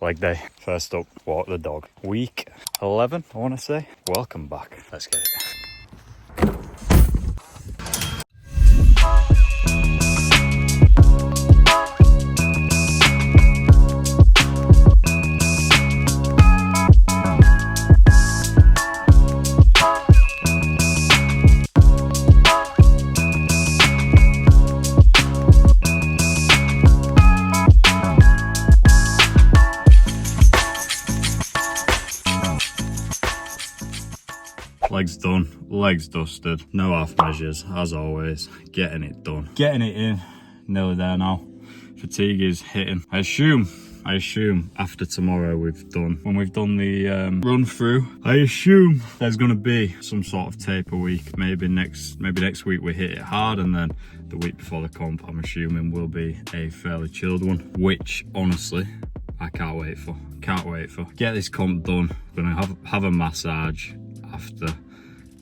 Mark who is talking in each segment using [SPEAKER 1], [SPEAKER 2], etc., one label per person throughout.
[SPEAKER 1] leg day. First up, walk the dog. Week 11, I want to say. Welcome back. Let's get it. Legs done, legs dusted, no half measures, as always, getting it done. Getting it in, nearly there now. Fatigue is hitting. I assume after tomorrow when we've done the run through, I assume there's gonna be some sort of taper week. Maybe next week we hit it hard, and then the week before the comp, I'm assuming, will be a fairly chilled one, which honestly, I can't wait for. Get this comp done, gonna have a massage after,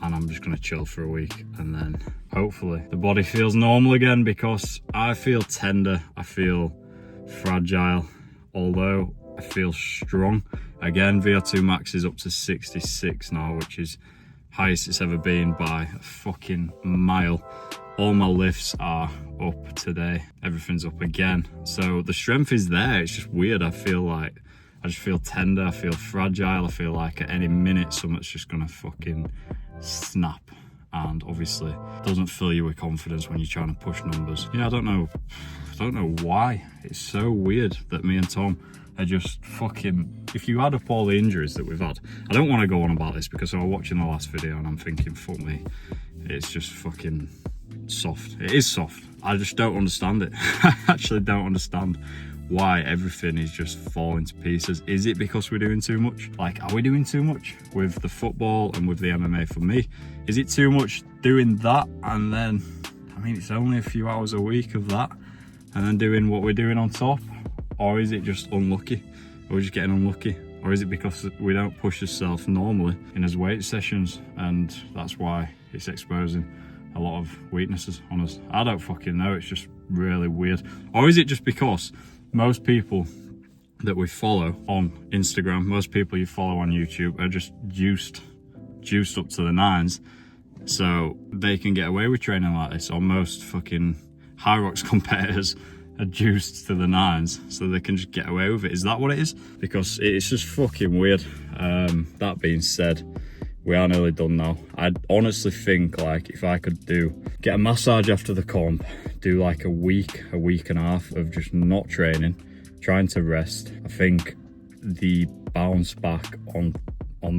[SPEAKER 1] and I'm just gonna chill for a week, and then hopefully the body feels normal again, because I feel tender, I feel fragile, although I feel strong. Again, VO2 max is up to 66 now, which is highest it's ever been by a fucking mile. All my lifts are up today, everything's up again, so the strength is there. It's just weird. I just feel tender, I feel fragile, I feel like at any minute something's just gonna fucking snap. And obviously doesn't fill you with confidence when you're trying to push numbers. You know, I don't know why. It's so weird that me and Tom are just fucking, if you add up all the injuries that we've had, I don't want to go on about this because I was watching the last video and I'm thinking, fuck me, it's just fucking soft. It is soft. I just don't understand it. I actually don't understand why everything is just falling to pieces. Is it because we're doing too much? Like, are we doing too much with the football and with the MMA for me? Is it too much doing that, and then, I mean, it's only a few hours a week of that, and then doing what we're doing on top? Or is it just unlucky? Are we just getting unlucky? Or is it because we don't push ourselves normally in his weight sessions, and that's why it's exposing a lot of weaknesses on us? I don't fucking know. It's just really weird. Or is it just because most people that we follow on Instagram, most people you follow on YouTube are just juiced up to the nines, so they can get away with training like this. Or most fucking Hyrox competitors are juiced to the nines, so they can just get away with it. Is that what it is? Because it's just fucking weird. That being said, we are nearly done now. I honestly think, like, if I could get a massage after the comp, do like a week and a half of just not training, trying to rest, I think the bounce back on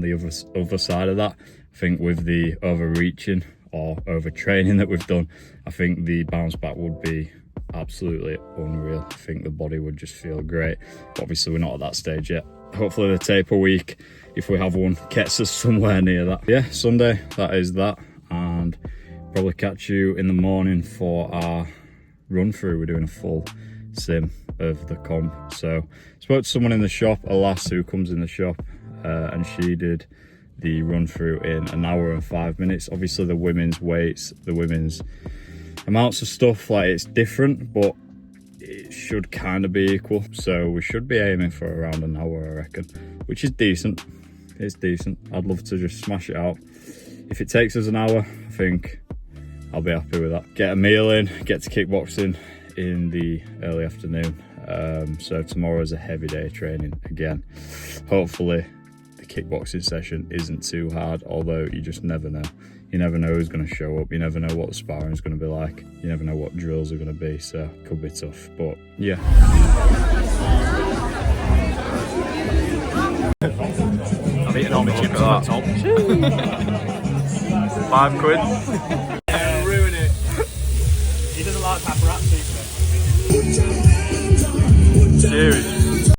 [SPEAKER 1] the other side of that, I think with the overreaching or overtraining that we've done, I think the bounce back would be absolutely unreal. I think the body would just feel great. Obviously, we're not at that stage yet. Hopefully the taper week, if we have one, gets us somewhere near that. Yeah, Sunday, that is that. And probably catch you in the morning for our run through. We're doing a full sim of the comp. So spoke to someone in the shop, a lass who comes in the shop, and she did the run through in an hour and 5 minutes. Obviously the women's weights, the women's amounts of stuff, like, it's different, but it should kind of be equal. So we should be aiming for around an hour, I reckon, which is decent. It's decent. I'd love to just smash it out. If it takes us an hour, I think I'll be happy with that. Get a meal in, get to kickboxing in the early afternoon. So tomorrow's a heavy day of training again. Hopefully the kickboxing session isn't too hard, although you just never know. You never know who's going to show up. You never know what the sparring is going to be like. You never know what drills are going to be, so it could be tough. But yeah.
[SPEAKER 2] I've eaten all my chips on top. £5.
[SPEAKER 3] Ruin it. He doesn't like paparazzi.
[SPEAKER 2] Cheers.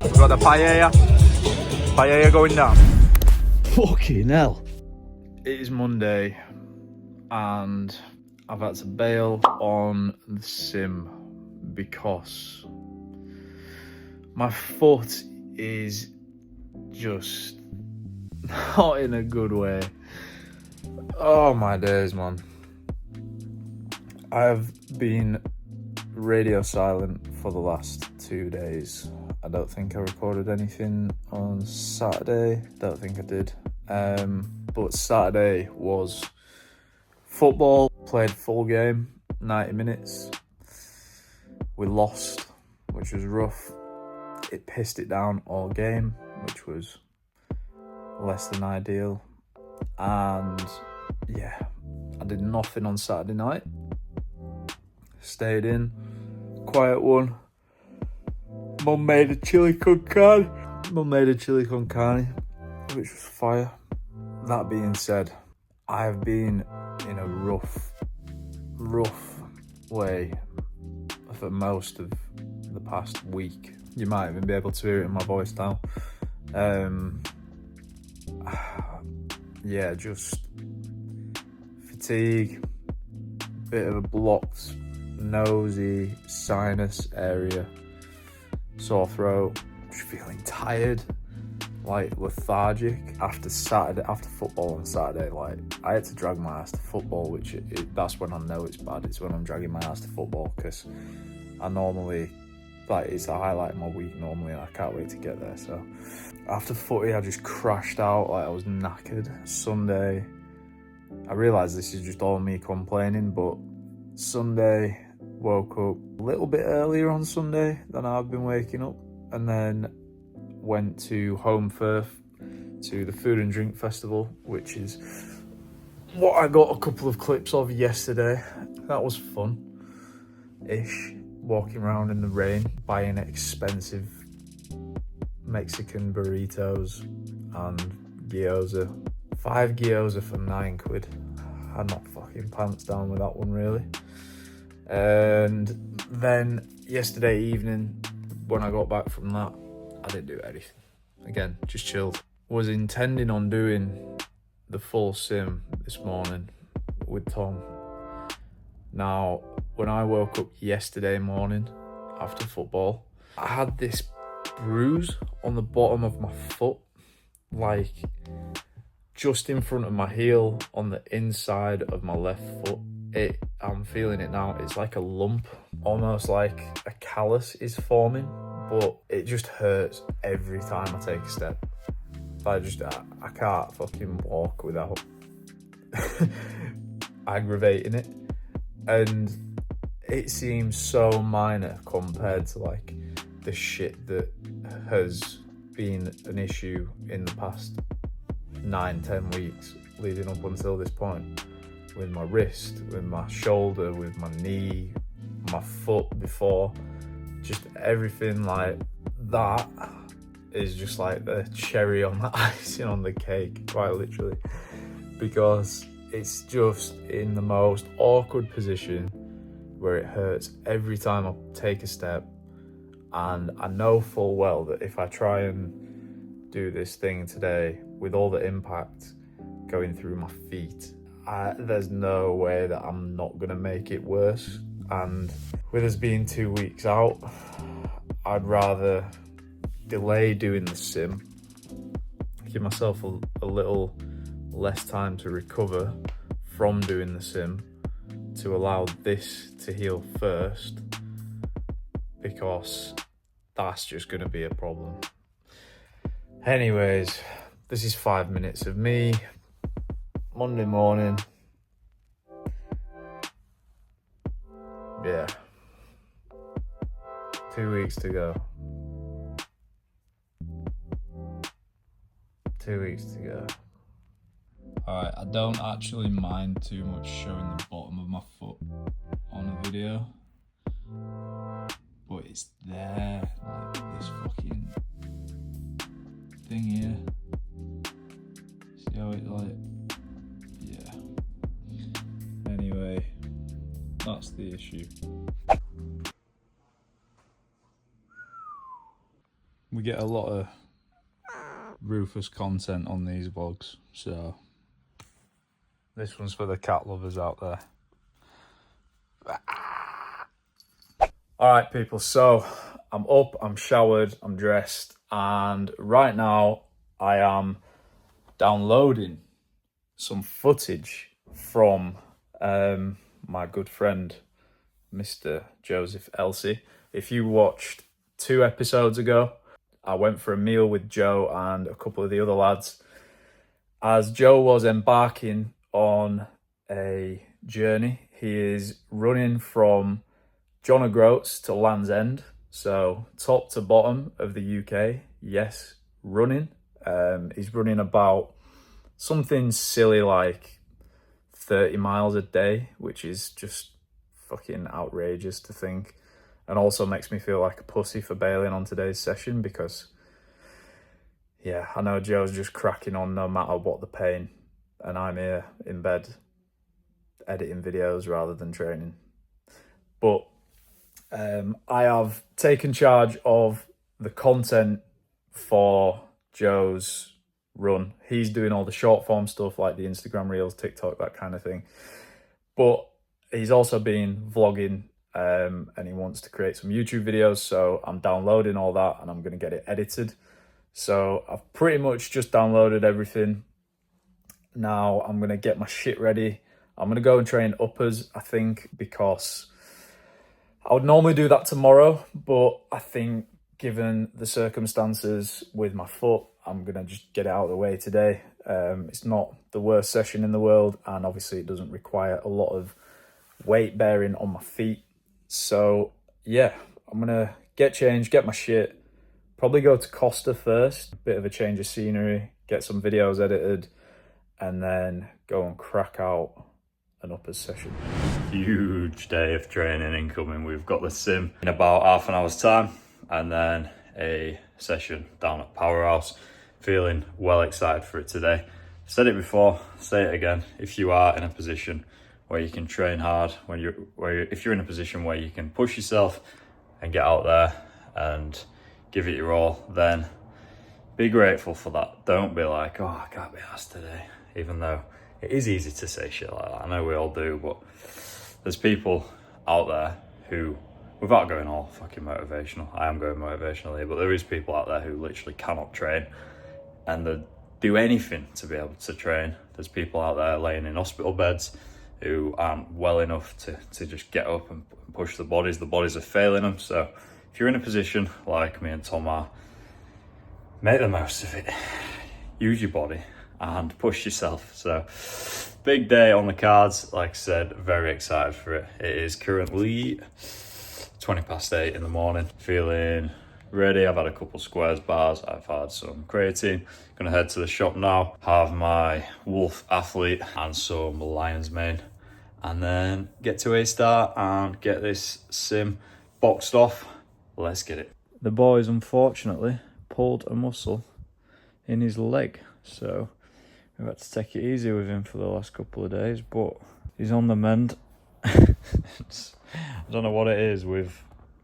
[SPEAKER 2] We've got the paella going down.
[SPEAKER 1] Fucking hell.
[SPEAKER 2] It is Monday and I've had to bail on the sim because my foot is just not in a good way. Oh my days, man. I've been radio silent for the last 2 days
[SPEAKER 4] I don't think I recorded anything on Saturday. Don't think I did. But Saturday was football. Played full game, 90 minutes. We lost, which was rough. It pissed it down all game, which was less than ideal. And yeah, I did nothing on Saturday night. Stayed in, quiet one. Mum made a chili con carne, which was fire. That being said, I have been in a rough way for most of the past week. You might even be able to hear it in my voice now. Yeah, just fatigue, bit of a blocked, nosy sinus area, sore throat, just feeling tired, like lethargic after football on Saturday. Like, I had to drag my ass to football, which that's when I know it's bad. It's when I'm dragging my ass to football, because I normally, like, it's the highlight of my week normally, and I can't wait to get there. So after footy, I just crashed out, like I was knackered. Sunday, I realised this is just all me complaining, but Sunday, woke up a little bit earlier on Sunday than I've been waking up, and then went to Home Firth to the Food and Drink Festival, which is what I got a couple of clips of yesterday. That was fun-ish, walking around in the rain, buying expensive Mexican burritos and gyoza. 5 gyoza for £9. I knocked fucking pants down with that one, really. And then yesterday evening, when I got back from that, I didn't do anything. Again, just chilled. Was intending on doing the full sim this morning with Tom. Now, when I woke up yesterday morning after football, I had this bruise on the bottom of my foot, like just in front of my heel on the inside of my left foot. I'm feeling it now. It's like a lump, almost like a callus is forming, but it just hurts every time I take a step. I can't fucking walk without aggravating it. And it seems so minor compared to like the shit that has been an issue in the past 9-10 weeks leading up until this point. With my wrist, with my shoulder, with my knee, my foot before. Just everything like that is just like the cherry on the icing on the cake, quite literally. Because it's just in the most awkward position where it hurts every time I take a step. And I know full well that if I try and do this thing today with all the impact going through my feet, there's no way that I'm not gonna make it worse. And with us being 2 weeks out, I'd rather delay doing the sim, give myself a little less time to recover from doing the sim, to allow this to heal first, because that's just gonna be a problem. Anyways, this is 5 minutes of me, Monday morning. Yeah. 2 weeks to go. 2 weeks to go. Alright, I don't actually mind too much showing the bottom of my foot on a video, but it's there, like this fucking thing here. See how it like, yeah. Anyway, that's the issue. We get a lot of Rufus content on these vlogs, so this one's for the cat lovers out there. Alright people, so I'm up, I'm showered, I'm dressed, and right now I am downloading some footage from my good friend Mr. Joseph Elsey. If you watched 2 episodes ago. I went for a meal with Joe and a couple of the other lads as Joe was embarking on a journey. He is running from John O'Groats to Land's End, so top to bottom of the UK. Yes, running. He's running about something silly like 30 miles a day, which is just fucking outrageous to think, and also makes me feel like a pussy for bailing on today's session because, yeah, I know Joe's just cracking on no matter what the pain, and I'm here in bed editing videos rather than training. But I have taken charge of the content for Joe's run. He's doing all the short form stuff like the Instagram reels, TikTok, that kind of thing. But he's also been vlogging and he wants to create some YouTube videos. So I'm downloading all that and I'm going to get it edited. So I've pretty much just downloaded everything. Now I'm going to get my shit ready. I'm going to go and train uppers, I think, because I would normally do that tomorrow. But I think given the circumstances with my foot, I'm going to just get it out of the way today. It's not the worst session in the world. And obviously it doesn't require a lot of weight bearing on my feet. So yeah, I'm going to get changed, get my shit, probably go to Costa first, a bit of a change of scenery, get some videos edited, and then go and crack out an uppers session.
[SPEAKER 1] Huge day of training incoming. We've got the sim in about half an hour's time and then a session down at Powerhouse. Feeling well excited for it today. Said it before, say it again. If you are in a position where you can train hard, if you're in a position where you can push yourself and get out there and give it your all, then be grateful for that. Don't be like, oh, I can't be asked today, even though it is easy to say shit like that. I know we all do, but there's people out there who, without going all fucking motivational, I am going motivational here, but there is people out there who literally cannot train and they do anything to be able to train. There's people out there laying in hospital beds who aren't well enough to just get up and push the bodies. The bodies are failing them. So if you're in a position like me and Tom are, make the most of it. Use your body and push yourself. So big day on the cards. Like I said, very excited for it. It is currently 8:20 in the morning. Feeling ready. I've had a couple squares bars. I've had some creatine. Gonna head to the shop now, have my Wolf Athlete and some Lion's Mane, and then get to A-Star and get this sim boxed off. Let's get it. The boys unfortunately pulled a muscle in his leg, so we've had to take it easy with him for the last couple of days, but he's on the mend. I don't know what it is with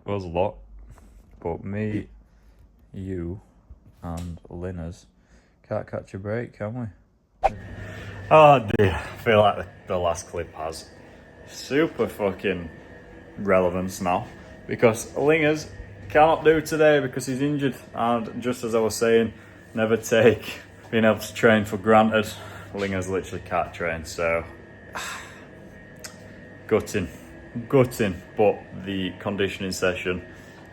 [SPEAKER 1] us lot, but me, you, and Linners can't catch a break, can we? Oh dear, I feel like the last clip has super fucking relevance now, because Lingers cannot do today because he's injured, and just as I was saying, never take being able to train for granted. Lingers literally can't train, so gutting, but the conditioning session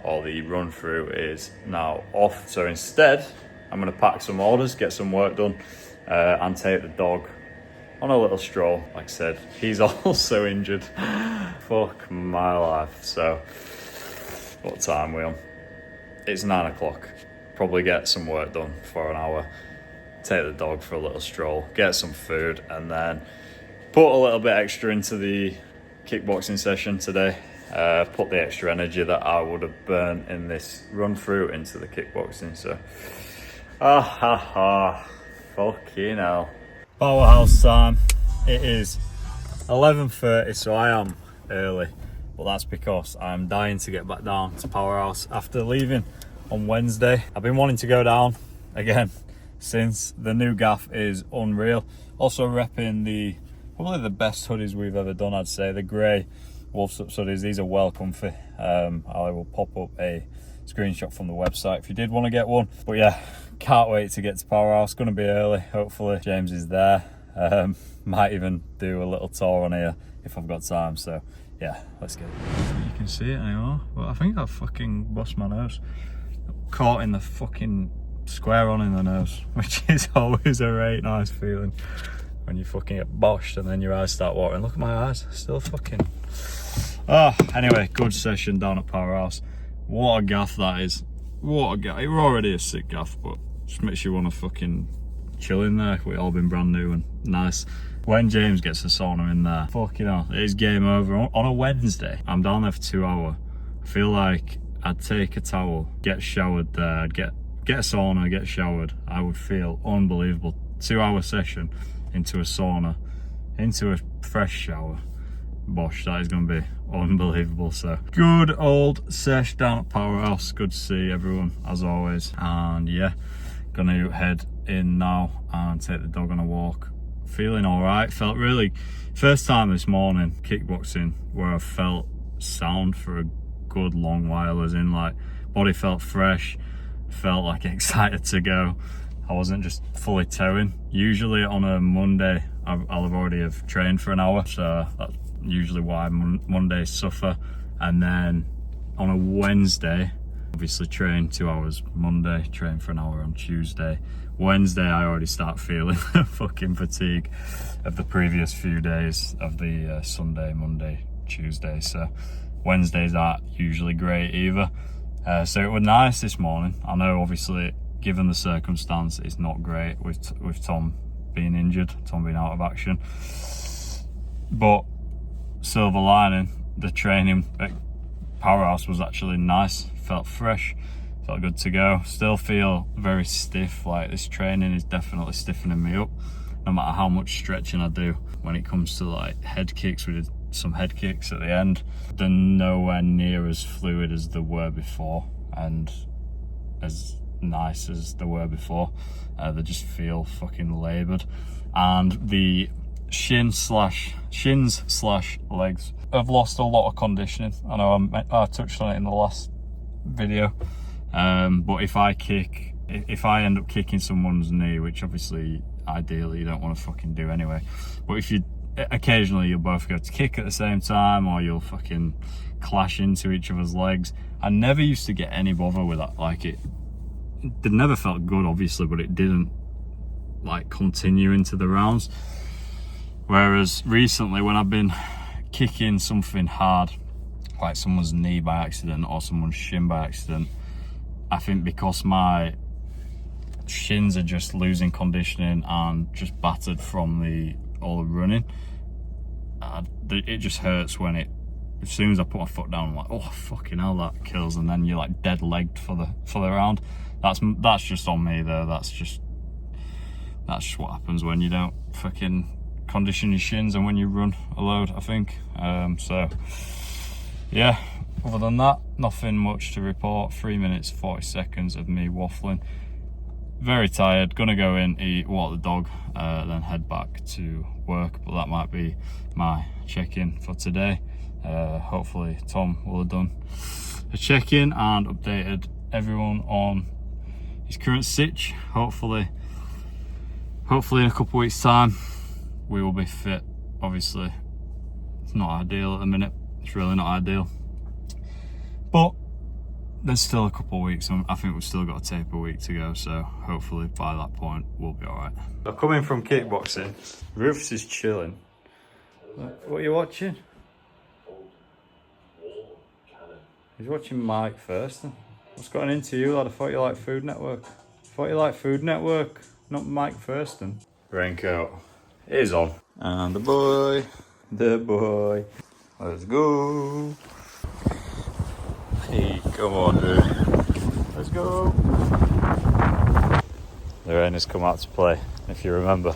[SPEAKER 1] or the run through is now off. So instead, I'm going to pack some orders, get some work done, and take the dog on a little stroll. Like I said, he's also injured. Fuck my life. So what time are we on? It's 9 o'clock. Probably get some work done for an hour, take the dog for a little stroll, get some food, and then put a little bit extra into the kickboxing session today. Put the extra energy that I would have burnt in this run through into the kickboxing. So fucking hell. Powerhouse time. It is 11:30, so I am early, but that's because I'm dying to get back down to Powerhouse after leaving on Wednesday. I've been wanting to go down again since the new gaff is unreal. Also repping probably the best hoodies we've ever done, I'd say. The grey Wolfsups hoodies, these are well comfy. I will pop up a screenshot from the website if you did want to get one. But yeah, can't wait to get to Powerhouse. Gonna be early, hopefully James is there. Might even do a little tour on here if I've got time. So yeah, let's get it. You can see it anymore. Well, I think I fucking bust my nose. Caught in the fucking square on in the nose, which is always a very nice feeling when you fucking get boshed and then your eyes start watering. Look at my eyes, still fucking. Oh, anyway, good session down at Powerhouse. What a gaff that is. What a gaff. It was already a sick gaff, but just makes you want to fucking chill in there. We've all been brand new and nice. When James gets a sauna in there, fucking hell, it is game over. On a Wednesday, I'm down there for 2 hours. I feel like I'd take a towel, get showered there, I'd get a sauna, get showered. I would feel unbelievable. 2 hour session into a sauna, into a fresh shower. Bosh, that is going to be unbelievable. So good old sesh down at Powerhouse. Good to see everyone as always. And yeah, gonna head in now and take the dog on a walk. Feeling all right. Felt really, first time this morning kickboxing where I felt sound for a good long while, as in like body felt fresh, felt like excited to go. I wasn't just fully towing. Usually on a Monday I'll have already have trained for an hour, so that's usually why Mondays suffer. And then on a Wednesday, obviously train 2 hours Monday, train for an hour on Tuesday. Wednesday I already start feeling the fucking fatigue of the previous few days of the Sunday, Monday, Tuesday. So Wednesdays aren't usually great either. So it was nice this morning. I know obviously given the circumstance it's not great with Tom being injured, Tom being out of action. But silver lining, the training at Powerhouse was actually nice. Felt fresh, felt good to go. Still feel very stiff, like this training is definitely stiffening me up no matter how much stretching I do. When it comes to like head kicks, we did some head kicks at the end. They're nowhere near as fluid as they were before and as nice as they were before. They just feel fucking laboured. And the shins slash legs have lost a lot of conditioning. I know I touched on it in the last video, but if I end up kicking someone's knee, which obviously ideally you don't want to fucking do anyway, but if you occasionally you'll both go to kick at the same time or you'll fucking clash into each other's legs. I never used to get any bother with that. Like it never felt good obviously, but it didn't like continue into the rounds. Whereas recently when I've been kicking something hard, like someone's knee by accident or someone's shin by accident, I think because my shins are just losing conditioning and just battered from all the running, it just hurts when as soon as I put my foot down, I'm like, oh fucking hell, that kills. And then you're like dead legged for the round. That's just on me though. That's just what happens when you don't fucking condition your shins and when you run a load, I think. So yeah, other than that, nothing much to report. 3 minutes 40 seconds of me waffling. Very tired, gonna go in, eat, walk the dog, then head back to work. But that might be my check-in for today. Hopefully Tom will have done a check-in and updated everyone on his current sitch. Hopefully in a couple of weeks time we will be fit. Obviously it's not ideal at the minute, it's really not ideal, but there's still a couple of weeks. I think we've still got a taper week to go, so hopefully by that point we'll be alright. So coming from kickboxing, Rufus is chilling. What are you watching? He's watching Mike Thurston. What's going into you, lad? I thought you liked Food Network. Not Mike Thurston. Raincoat is on. And the boy. Let's go. Hey, come on, dude. Let's go. The rain has come out to play. If you remember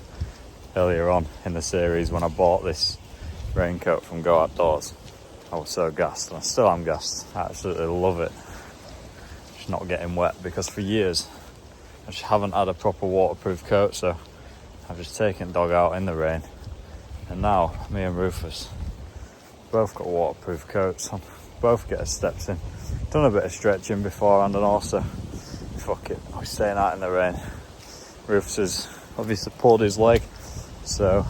[SPEAKER 1] earlier on in the series when I bought this raincoat from Go Outdoors, I was so gassed, and I still am gassed. I absolutely love it. Just not getting wet, because for years I just haven't had a proper waterproof coat, so I've just taken dog out in the rain. And now me and Rufus both got waterproof coats on, both get our steps in. Done a bit of stretching beforehand, and also fuck it, we're staying out in the rain. Rufus has obviously pulled his leg, so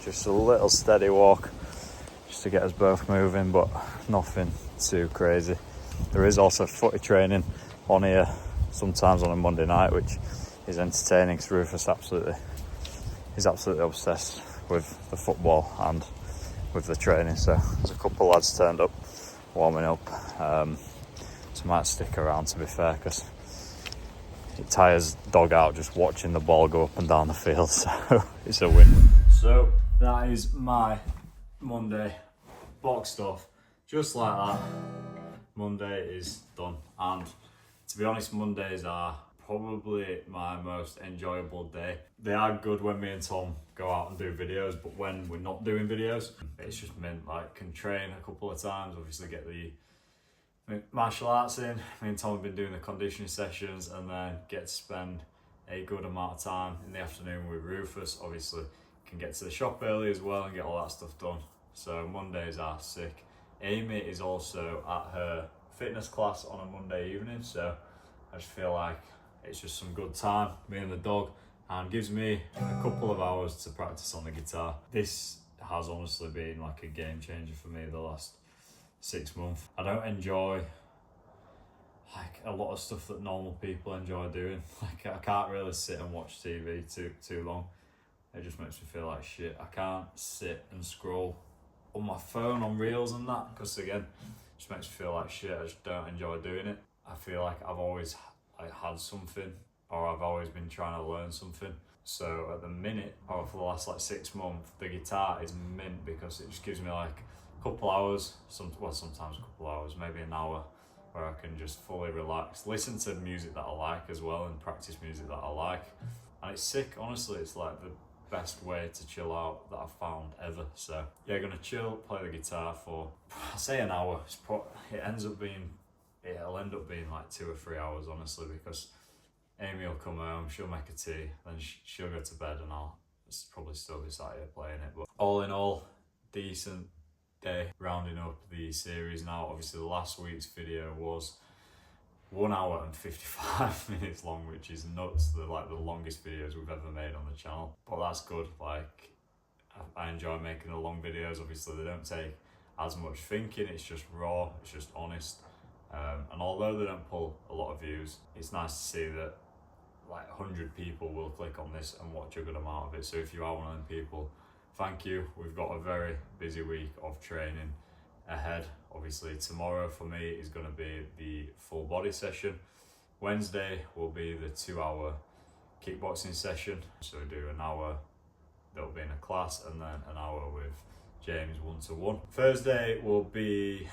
[SPEAKER 1] just a little steady walk just to get us both moving, but nothing too crazy. There is also footy training on here sometimes on a Monday night, which is entertaining because Rufus is absolutely obsessed with the football and with the training. So there's a couple of lads turned up warming up, so I might stick around, to be fair, because it tires dog out just watching the ball go up and down the field, so it's a win. So that is my Monday box stuff. Just like that, Monday is done. And to be honest, Mondays are probably my most enjoyable day. They are good when me and Tom go out and do videos, but when we're not doing videos, it's just meant like can train a couple of times, obviously get the martial arts in. Me and Tom have been doing the conditioning sessions, and then get to spend a good amount of time in the afternoon with Rufus. Obviously can get to the shop early as well and get all that stuff done. So Mondays are sick. Amy is also at her fitness class on a Monday evening, so I just feel like it's just some good time, me and the dog, and gives me a couple of hours to practice on the guitar. This has honestly been like a game changer for me the last 6 months. I don't enjoy like a lot of stuff that normal people enjoy doing. Like I can't really sit and watch TV too long. It just makes me feel like shit. I can't sit and scroll on my phone on reels and that, because again, it just makes me feel like shit. I just don't enjoy doing it. I feel like I've always had something, or I've always been trying to learn something. So at the minute, or for the last like 6 months, the guitar is mint because it just gives me like a couple hours, sometimes a couple hours, maybe an hour, where I can just fully relax, listen to music that I like as well, and practice music that I like. And it's sick, honestly. It's like the best way to chill out that I've found ever. So yeah, gonna chill, play the guitar for, I say an hour. It'll end up being like 2 or 3 hours, honestly, because Amy will come home, she'll make a tea, then she'll go to bed, and I'll probably still be sat here playing it. But all in all, decent day, rounding up the series now. Obviously the last week's video was 1 hour and 55 minutes long, which is nuts. They're like the longest videos we've ever made on the channel, but that's good. Like I enjoy making the long videos. Obviously they don't take as much thinking, it's just raw, it's just honest. And although they don't pull a lot of views, it's nice to see that like 100 people will click on this and watch a good amount of it. So if you are one of them people, thank you. We've got a very busy week of training ahead. Obviously tomorrow for me is going to be the full body session. Wednesday will be the 2-hour kickboxing session. So we do an hour, that'll be in a class, and then an hour with James 1-to-1. Thursday will be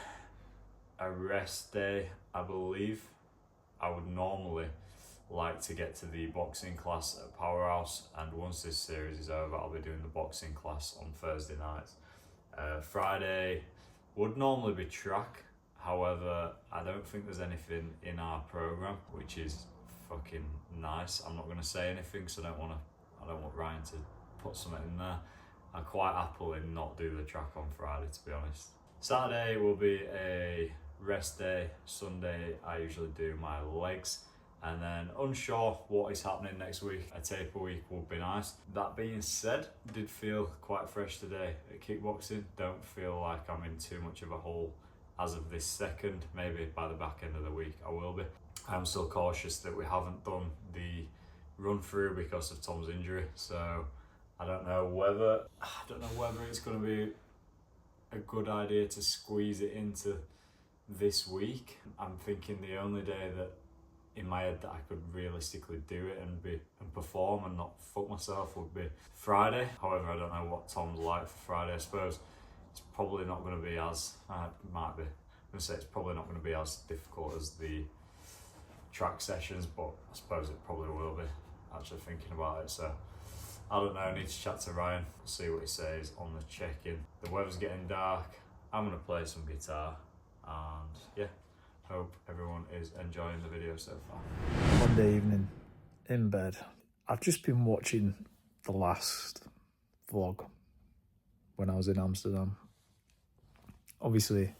[SPEAKER 1] a rest day, I believe. I would normally like to get to the boxing class at Powerhouse, and once this series is over, I'll be doing the boxing class on Thursday nights. Friday would normally be track, however, I don't think there's anything in our program, which is fucking nice. I'm not going to say anything because I don't want Ryan to put something in there. I'm quite happily not do the track on Friday, to be honest. Saturday will be a rest day. Sunday I usually do my legs, and then unsure what is happening next week. A taper week would be nice. That being said, did feel quite fresh today at kickboxing. Don't feel like I'm in too much of a hole as of this second. Maybe by the back end of the week I will be. I'm still cautious that we haven't done the run through because of Tom's injury, so I don't know whether it's going to be a good idea to squeeze it into this week. I'm thinking the only day that in my head that I could realistically do it and perform and not fuck myself would be Friday. However, I don't know what Tom's like for Friday. I suppose it's probably not going to be as it's probably not going to be as difficult as the track sessions, but I suppose it probably will be, actually thinking about it. So I don't know, I need to chat to Ryan, see what he says on the check-in. The weather's getting dark, I'm going to play some guitar, and yeah, hope everyone is enjoying the video so far.
[SPEAKER 4] Monday evening, in bed. I've just been watching the last vlog when I was in Amsterdam. Obviously,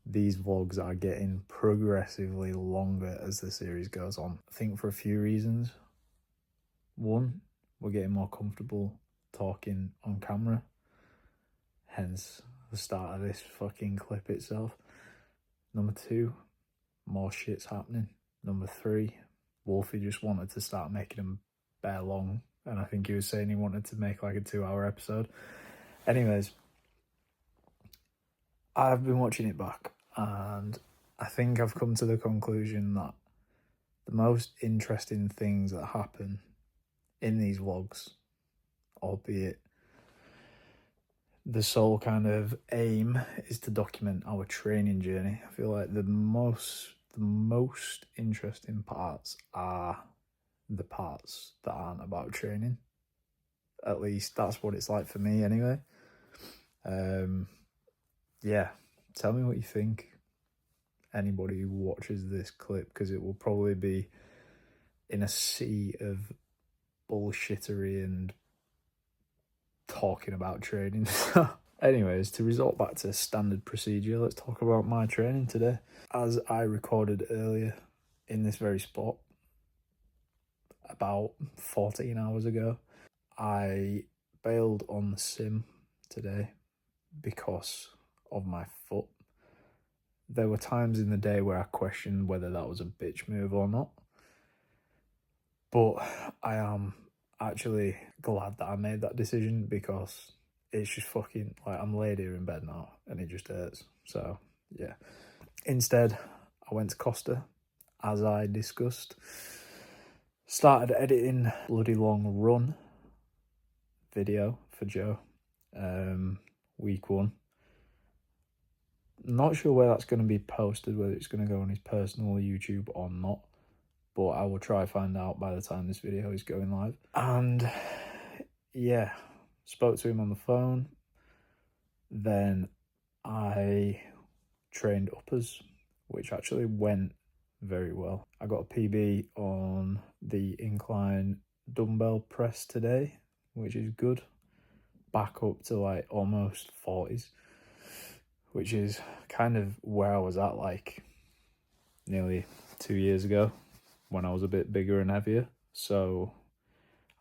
[SPEAKER 4] these vlogs are getting progressively longer as the series goes on. I think for a few reasons. One, we're getting more comfortable talking on camera, hence the start of this fucking clip itself. Number 2, more shit's happening. Number 3, Wolfie just wanted to start making them bare long, and I think he was saying he wanted to make like a 2-hour episode. Anyways, I've been watching it back, and I think I've come to the conclusion that the most interesting things that happen in these vlogs, albeit the sole kind of aim is to document our training journey, I feel like the most interesting parts are the parts that aren't about training. At least that's what it's like for me anyway. Yeah, tell me what you think, anybody who watches this clip, because it will probably be in a sea of bullshittery and talking about training. Anyways, to resort back to standard procedure, let's talk about my training today. As I recorded earlier in this very spot, about 14 hours ago, I bailed on the sim today because of my foot. There were times in the day where I questioned whether that was a bitch move or not, but I am actually glad that I made that decision, because it's just fucking, like, I'm laid here in bed now and it just hurts. So yeah, instead I went to Costa, as I discussed, started editing bloody long run video for Joe, week 1. Not sure where that's going to be posted, whether it's going to go on his personal YouTube or not, but I will try find out by the time this video is going live. And yeah, spoke to him on the phone. Then I trained uppers, which actually went very well. I got a PB on the incline dumbbell press today, which is good. Back up to like almost 40s, which is kind of where I was at like nearly 2 years ago when I was a bit bigger and heavier. So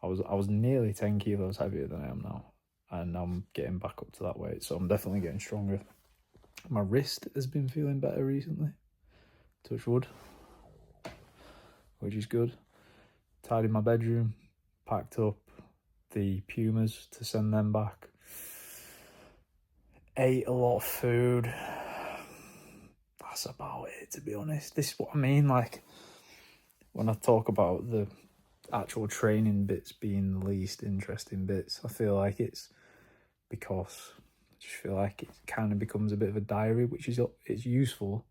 [SPEAKER 4] I was nearly 10 kilos heavier than I am now, and I'm getting back up to that weight, so I'm definitely getting stronger. My wrist has been feeling better recently, touch wood, which is good. Tidied my bedroom, packed up the Pumas to send them back. Ate a lot of food. That's about it, to be honest. This is what I mean, like, when I talk about the actual training bits being the least interesting bits, I feel like it's because I just feel like it kind of becomes a bit of a diary, which is, it's useful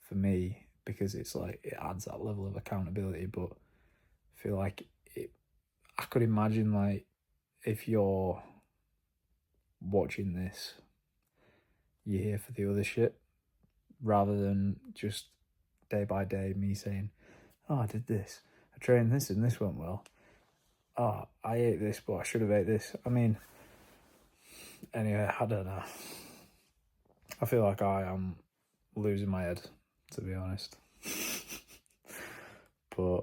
[SPEAKER 4] for me because it's like it adds that level of accountability. But I feel like I could imagine, like, if you're watching this, you're here for the other shit rather than just day by day me saying, oh, I did this, I trained this and this went well, oh, I ate this but I should have ate this. I mean, anyway, I don't know, I feel like I am losing my head, to be honest. But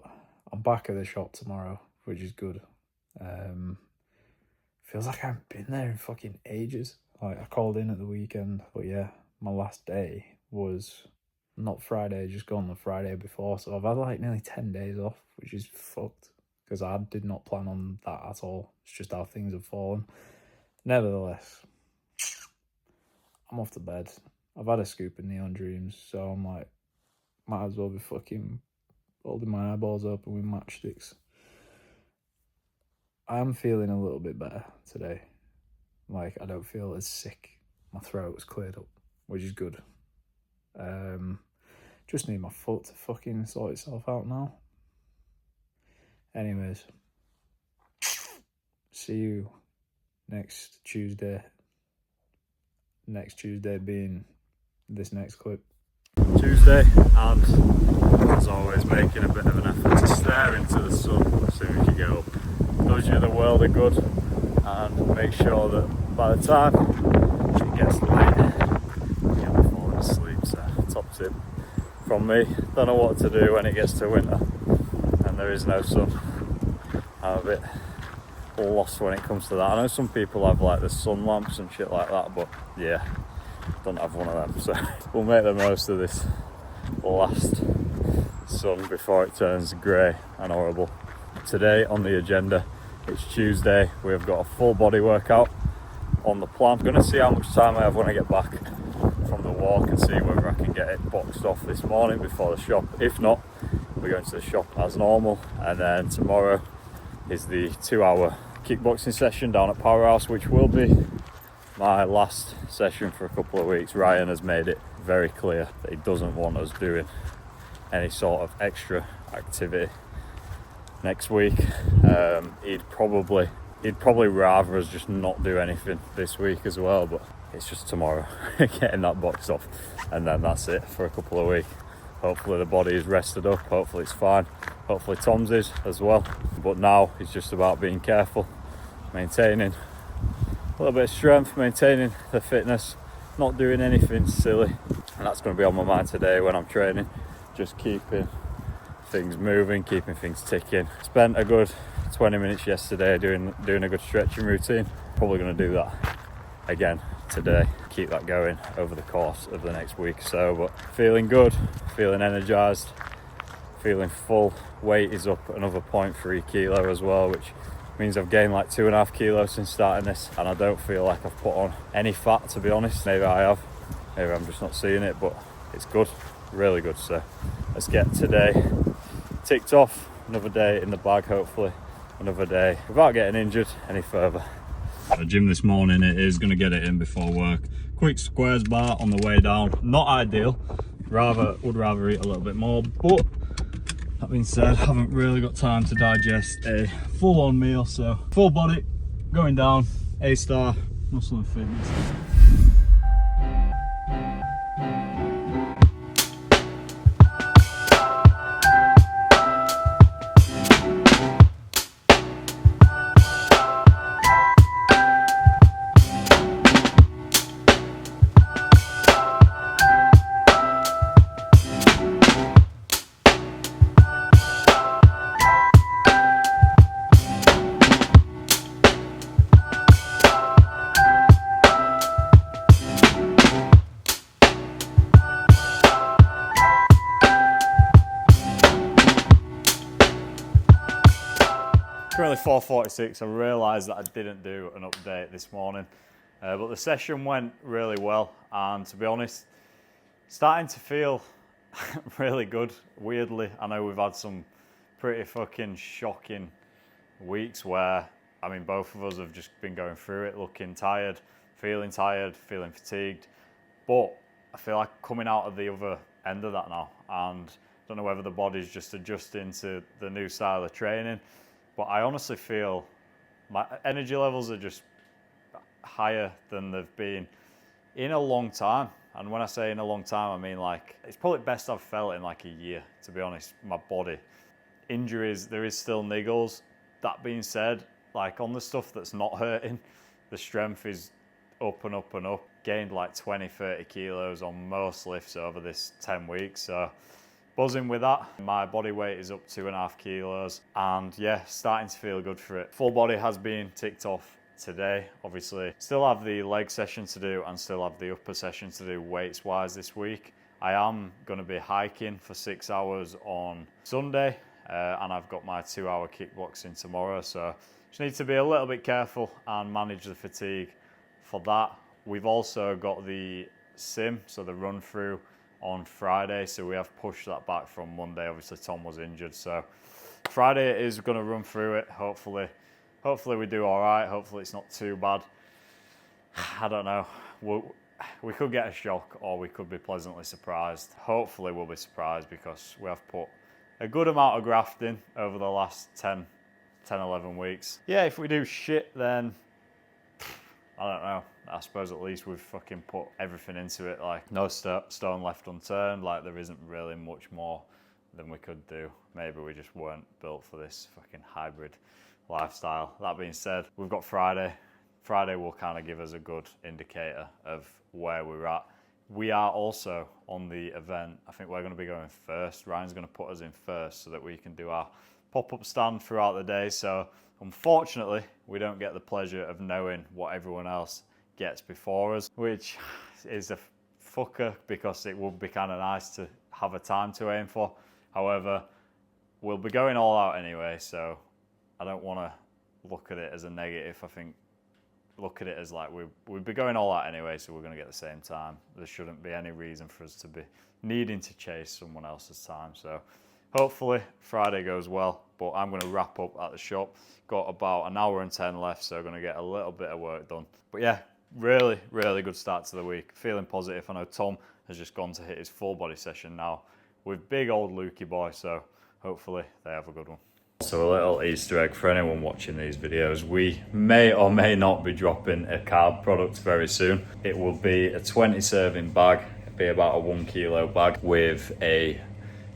[SPEAKER 4] I'm back at the shop tomorrow, which is good. Feels like I haven't been there in fucking ages. Like, I called in at the weekend, but yeah, my last day was not Friday, just gone the Friday before. So I've had like nearly 10 days off, which is fucked because I did not plan on that at all. It's just how things have fallen. Nevertheless, I'm off to bed. I've had a scoop of Neon Dreams, so I'm like, might as well be fucking holding my eyeballs open with matchsticks. I'm feeling a little bit better today. Like, I don't feel as sick. My throat was cleared up, which is good. Just need my foot to fucking sort itself out now. Anyways, see you next Tuesday. Next Tuesday being this next clip.
[SPEAKER 1] Tuesday, and as always, making a bit of an effort to stare into the sun as soon as you get up. Does you the world of good, and make sure that by the time it gets late, you'll be falling asleep. So, top tip from me. Don't know what to do when it gets to winter and there is no sun. I'm a bit lost when it comes to that. I know some people have like the sun lamps and shit like that, but yeah, don't have one of them. So we'll make the most of this last sun before it turns grey and horrible. Today on the agenda, it's Tuesday. We've got a full body workout on the plan. I'm gonna see how much time I have when I get back from the walk and see whether I can get it boxed off this morning before the shop. If not, we're going to the shop as normal, and then tomorrow is the 2-hour kickboxing session down at Powerhouse, which will be my last session for a couple of weeks. Ryan has made it very clear that he doesn't want us doing any sort of extra activity next week. He'd probably rather us just not do anything this week as well, but it's just tomorrow getting that boxed off, and then that's it for a couple of weeks. Hopefully the body is rested up, hopefully it's fine, hopefully Tom's is as well. But now it's just about being careful, maintaining a little bit of strength, maintaining the fitness, not doing anything silly. And that's going to be on my mind today when I'm training, just keeping things moving, keeping things ticking. Spent a good 20 minutes yesterday doing a good stretching routine. Probably going to do that again today, keep that going over the course of the next week or so. But feeling good, feeling energized, feeling full. Weight is up another 0.3 kilo as well, which means I've gained like 2.5 kilos since starting this, and I don't feel like I've put on any fat, to be honest. Maybe I have, maybe I'm just not seeing it, but it's good, really good. So let's get today ticked off, another day in the bag, hopefully another day without getting injured any further. The gym this morning, it is going to get it in before work. Quick squares bar on the way down, not ideal, would rather eat a little bit more, but that being said, haven't really got time to digest a full-on meal, so full body going down, A-star, muscle and fitness. Currently 4:46. I realised that I didn't do an update this morning, but the session went really well, and to be honest, starting to feel really good. Weirdly, I know we've had some pretty fucking shocking weeks where, I mean, both of us have just been going through it, looking tired, feeling fatigued, but I feel like coming out of the other end of that now, and I don't know whether the body's just adjusting to the new style of training. But I honestly feel my energy levels are just higher than they've been in a long time. And when I say in a long time, I mean like it's probably best I've felt in like a year, to be honest, my body. Injuries, there is still niggles. That being said, like on the stuff that's not hurting, the strength is up and up and up. Gained like 20, 30 kilos on most lifts over this 10 weeks. So buzzing with that. My body weight is up 2.5 kilos, and yeah, starting to feel good for it. Full body has been ticked off today. Obviously, still have the leg session to do and still have the upper session to do weights wise this week. I am going to be hiking for 6 hours on Sunday, and I've got my 2-hour kickboxing tomorrow. So just need to be a little bit careful and manage the fatigue for that. We've also got the sim, so the run through, on Friday, so we have pushed that back from Monday. Obviously Tom was injured, so Friday is going to run through it. Hopefully we do all right. Hopefully it's not too bad. I don't know, we could get a shock or we could be pleasantly surprised. Hopefully we'll be surprised because we have put a good amount of graft in over the last 10-11 weeks. Yeah, if we do shit, then I don't know. I suppose at least we've fucking put everything into it. Like, no stone left unturned. Like, there isn't really much more than we could do. Maybe we just weren't built for this fucking hybrid lifestyle. That being said, we've got Friday. Friday will kind of give us a good indicator of where we're at. We are also on the event. I think we're going to be going first. Ryan's going to put us in first so that we can do our pop-up stand throughout the day, so unfortunately we don't get the pleasure of knowing what everyone else gets before us, which is a fucker because it would be kind of nice to have a time to aim for. However, we'll be going all out anyway, so I don't want to look at it as a negative. I think look at it as like we'd be going all out anyway, so we're going to get the same time. There shouldn't be any reason for us to be needing to chase someone else's time. So hopefully Friday goes well, but I'm going to wrap up at the shop. Got about an hour and 10 left, so I'm going to get a little bit of work done. But yeah, really good start to the week. Feeling positive. I know Tom has just gone to hit his full body session now with big old Lukey boy, so hopefully they have a good one. So a little Easter egg for anyone watching these videos, we may or may not be dropping a carb product very soon. It will be a 20 serving bag, it'll be about a 1 kilo bag with a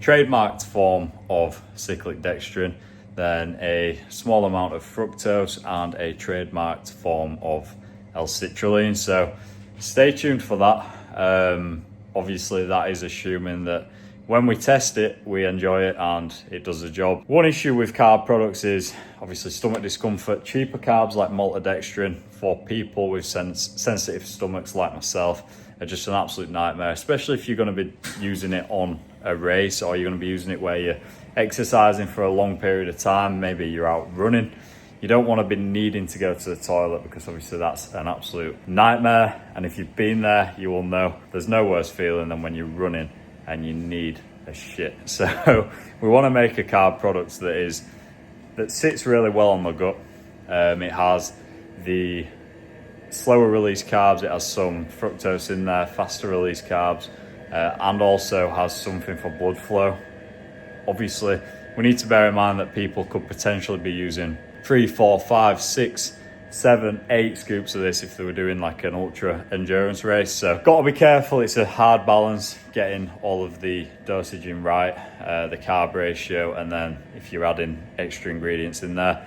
[SPEAKER 1] trademarked form of cyclic dextrin, then a small amount of fructose and a trademarked form of L-citrulline. So stay tuned for that. Obviously that is assuming that when we test it, we enjoy it and it does the job. One issue with carb products is obviously stomach discomfort. Cheaper carbs like maltodextrin for people with sensitive stomachs like myself are just an absolute nightmare, especially if you're going to be using it on a race or you're going to be using it where you're exercising for a long period of time. Maybe you're out running. You don't want to be needing to go to the toilet because obviously that's an absolute nightmare. And if you've been there, you will know there's no worse feeling than when you're running and you need a shit. So we want to make a carb product that sits really well on the gut. It has the slower release carbs, it has some fructose in there, faster release carbs, and also has something for blood flow. Obviously, we need to bear in mind that people could potentially be using 3, 4, 5, 6, 7, 8 scoops of this if they were doing like an ultra endurance race. So got to be careful. It's a hard balance getting all of the dosage in right, the carb ratio, and then if you're adding extra ingredients in there.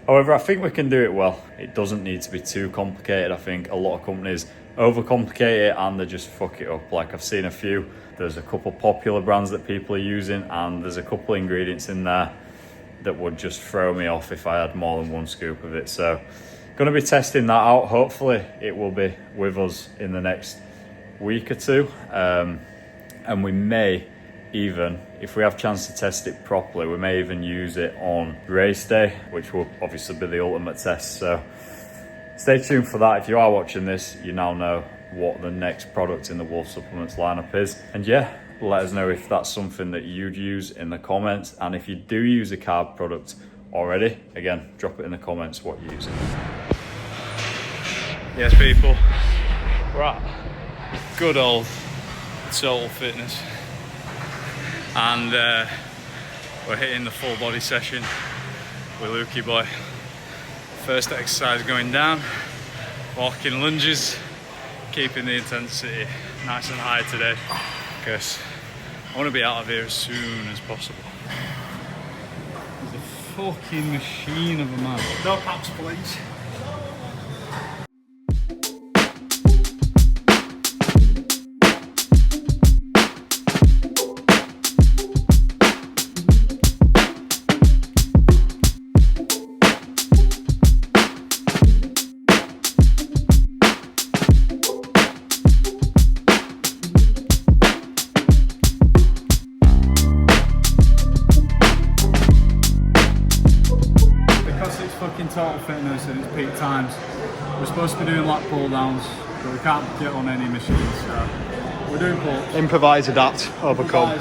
[SPEAKER 1] However, I think we can do it well. It doesn't need to be too complicated. I think a lot of companies overcomplicate it and they just fuck it up. Like I've seen a few, there's a couple popular brands that people are using and there's a couple of ingredients in there that would just throw me off if I had more than 1 scoop of it. So going to be testing that out. Hopefully it will be with us in the next week or two, and we may even, if we have a chance to test it properly, we may even use it on race day, which will obviously be the ultimate test. So stay tuned for that. If you are watching this, you now know what the next product in the Wolf Supplements lineup is. And yeah, let us know if that's something that you'd use in the comments, and if you do use a carb product already, again, drop it in the comments what you're using.
[SPEAKER 5] Yes, people, we're at good old Total Fitness and we're hitting the full body session with Lukey boy. First exercise going down, walking lunges, keeping the intensity nice and high today because I want to be out of here as soon as possible. He's a fucking machine of a man.
[SPEAKER 3] No paps, please.
[SPEAKER 5] Total Fitness and it's peak times. We're supposed to be doing lat pull downs, but we can't get on any machines, so we're doing pull-ups.
[SPEAKER 3] Improvise, adapt, overcome.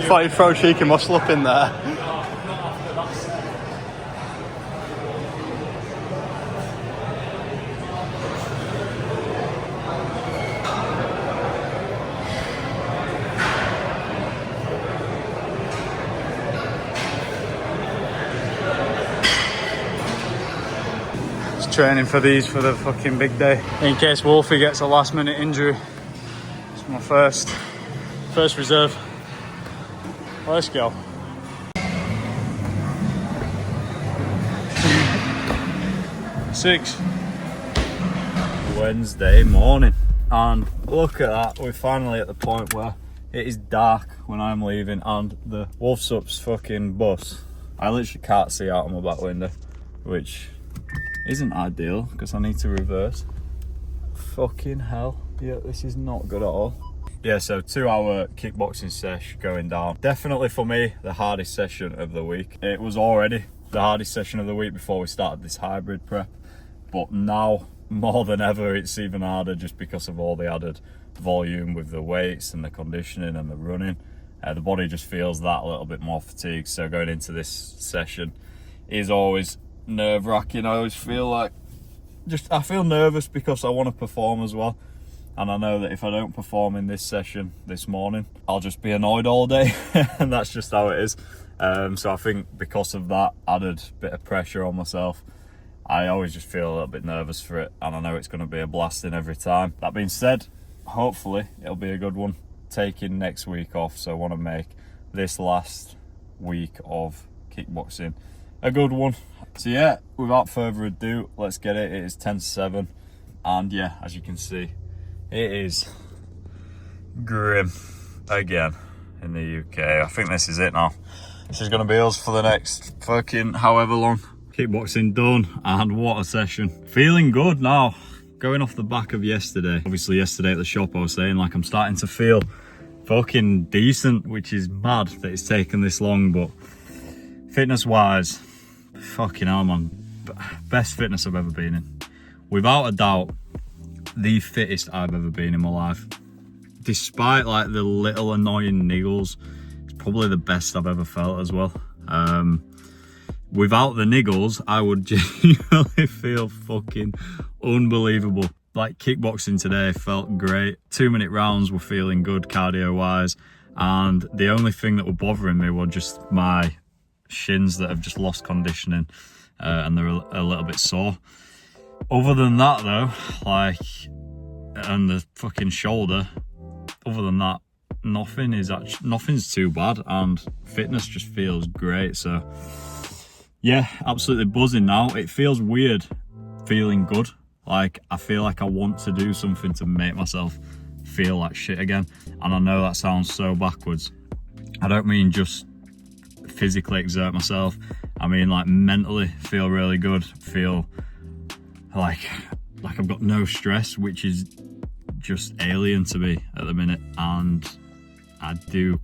[SPEAKER 3] Thought you'd throw cheeky muscle up in there.
[SPEAKER 5] training for these for the fucking big day. In case Wolfie gets a last minute injury. It's my first reserve. Let's go. Six.
[SPEAKER 1] Wednesday morning, and look at that, we're finally at the point where it is dark when I'm leaving, and the Wolfsups fucking bus, I literally can't see out of my back window, which isn't ideal because I need to reverse. Fucking hell, yeah, this is not good at all. Yeah, so 2 hour kickboxing sesh going down. Definitely for me, the hardest session of the week. It was already the hardest session of the week before we started this hybrid prep, but now more than ever it's even harder just because of all the added volume with the weights and the conditioning and the running. The body just feels that a little bit more fatigued, so going into this session is always nerve-wracking. I always feel like I feel nervous because I want to perform as well, and I know that if I don't perform in this session this morning, I'll just be annoyed all day and that's just how it is. So I think because of that added bit of pressure on myself, I always just feel a little bit nervous for it, and I know it's going to be a blasting every time. That being said, hopefully it'll be a good one. Taking next week off, so I want to make this last week of kickboxing a good one. So yeah, without further ado, let's get it. It is 10-7, and yeah, as you can see, it is grim again in the UK. I think this is it now. This is going to be us for the next fucking however long. Kickboxing done, and what a session. Feeling good now, going off the back of yesterday. Obviously yesterday at the shop I was saying like I'm starting to feel fucking decent, which is mad that it's taken this long, but fitness wise, fucking hell man, best fitness I've ever been in. Without a doubt, the fittest I've ever been in my life. Despite like the little annoying niggles, it's probably the best I've ever felt as well. Without the niggles, I would genuinely feel fucking unbelievable. Like kickboxing today felt great. 2-minute rounds were feeling good cardio wise, and the only thing that were bothering me were just my shins that have just lost conditioning, and they're a little bit sore. Other than that though, like, and the fucking shoulder, other than that, nothing's too bad, and fitness just feels great. So yeah, absolutely buzzing now. It feels weird feeling good. Like, I feel like I want to do something to make myself feel like shit again. And I know that sounds so backwards. I don't mean just physically exert myself. I mean like mentally feel really good. Feel like I've got no stress, which is just alien to me at the minute. And I do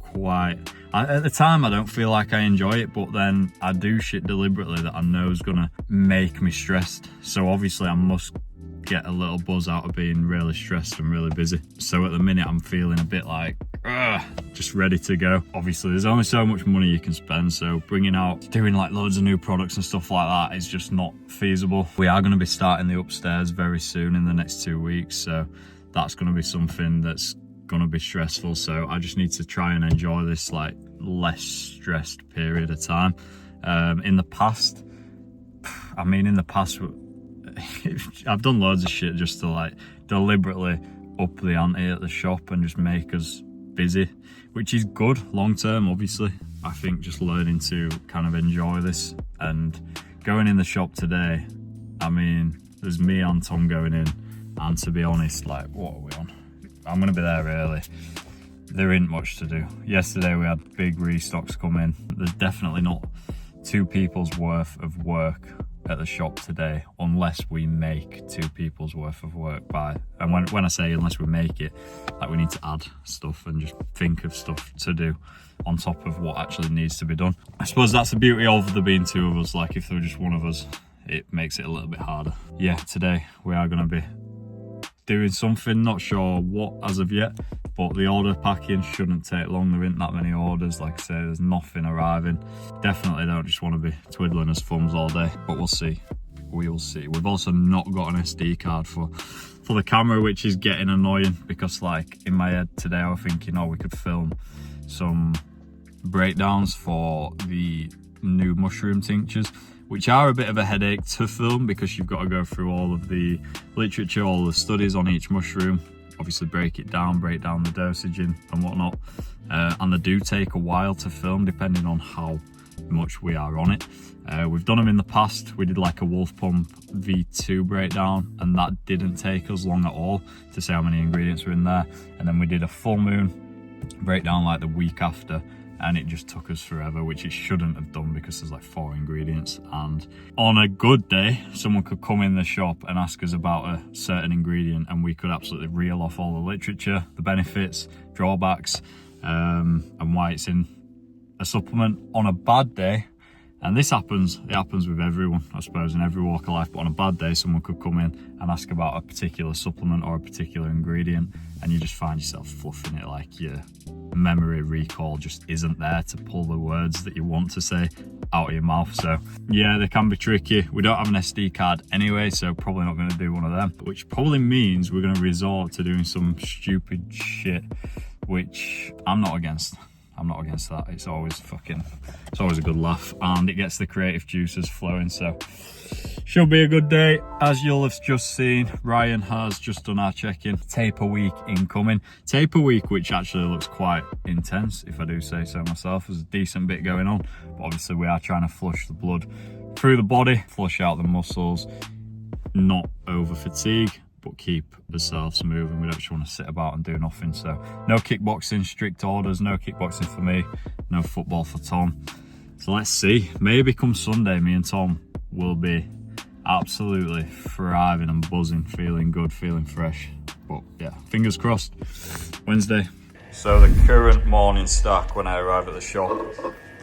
[SPEAKER 1] at the time I don't feel like I enjoy it, but then I do shit deliberately that I know is gonna make me stressed. So obviously I must get a little buzz out of being really stressed and really busy. So at the minute I'm feeling a bit like just ready to go. Obviously there's only so much money you can spend, so doing like loads of new products and stuff like that is just not feasible. We are going to be starting the upstairs very soon in the next 2 weeks, so that's going to be something that's going to be stressful. So I just need to try and enjoy this like less stressed period of time. In the past I've done loads of shit just to like deliberately up the ante at the shop and just make us busy, which is good long term. Obviously I think just learning to kind of enjoy this, and going in the shop today, I mean there's me and Tom going in, and to be honest, like, what are we on? I'm gonna be there early. There ain't much to do. Yesterday we had big restocks come in. There's definitely not 2 people's worth of work at the shop today, unless we make 2 people's worth of work by, and when I say unless we make it, like we need to add stuff and just think of stuff to do on top of what actually needs to be done. I suppose that's the beauty of there being 2 of us. Like if there were just one of us, it makes it a little bit harder. Yeah, today we are going to be doing something, not sure what as of yet, but the order packing shouldn't take long. There isn't that many orders. Like I say, there's nothing arriving. Definitely don't just want to be twiddling his thumbs all day, but we'll see. We will see. We've also not got an SD card for the camera, which is getting annoying, because like in my head today I was thinking, oh, we could film some breakdowns for the new mushroom tinctures, which are a bit of a headache to film because you've got to go through all of the literature, all the studies on each mushroom, obviously break down the dosage and whatnot, and they do take a while to film depending on how much we are on it. We've done them in the past. We did like a Wolf Pump V2 breakdown, and that didn't take us long at all to see how many ingredients were in there. And then we did a Full Moon breakdown like the week after, and it just took us forever, which it shouldn't have done because there's like 4 ingredients. And on a good day, someone could come in the shop and ask us about a certain ingredient, and we could absolutely reel off all the literature, the benefits, drawbacks, and why it's in a supplement. On a bad day, and it happens with everyone, I suppose, in every walk of life, but on a bad day, someone could come in and ask about a particular supplement or a particular ingredient, and you just find yourself fluffing it, like your memory recall just isn't there to pull the words that you want to say out of your mouth. So yeah, they can be tricky. We don't have an SD card anyway, so probably not going to do one of them, which probably means we're going to resort to doing some stupid shit, which I'm not against. I'm not against that. It's always a good laugh, and it gets the creative juices flowing. So should be a good day. As you'll have just seen, Ryan has just done our check-in. Taper week incoming. Taper week, which actually looks quite intense, if I do say so myself. There's a decent bit going on, but obviously we are trying to flush the blood through the body, flush out the muscles, not over fatigue, but keep ourselves moving. We don't just want to sit about and do nothing. So no kickboxing, strict orders, no kickboxing for me, no football for Tom. So let's see, maybe come Sunday, me and Tom will be absolutely thriving and buzzing, feeling good, feeling fresh. But yeah, fingers crossed. Wednesday. So the current morning stack when I arrive at the shop,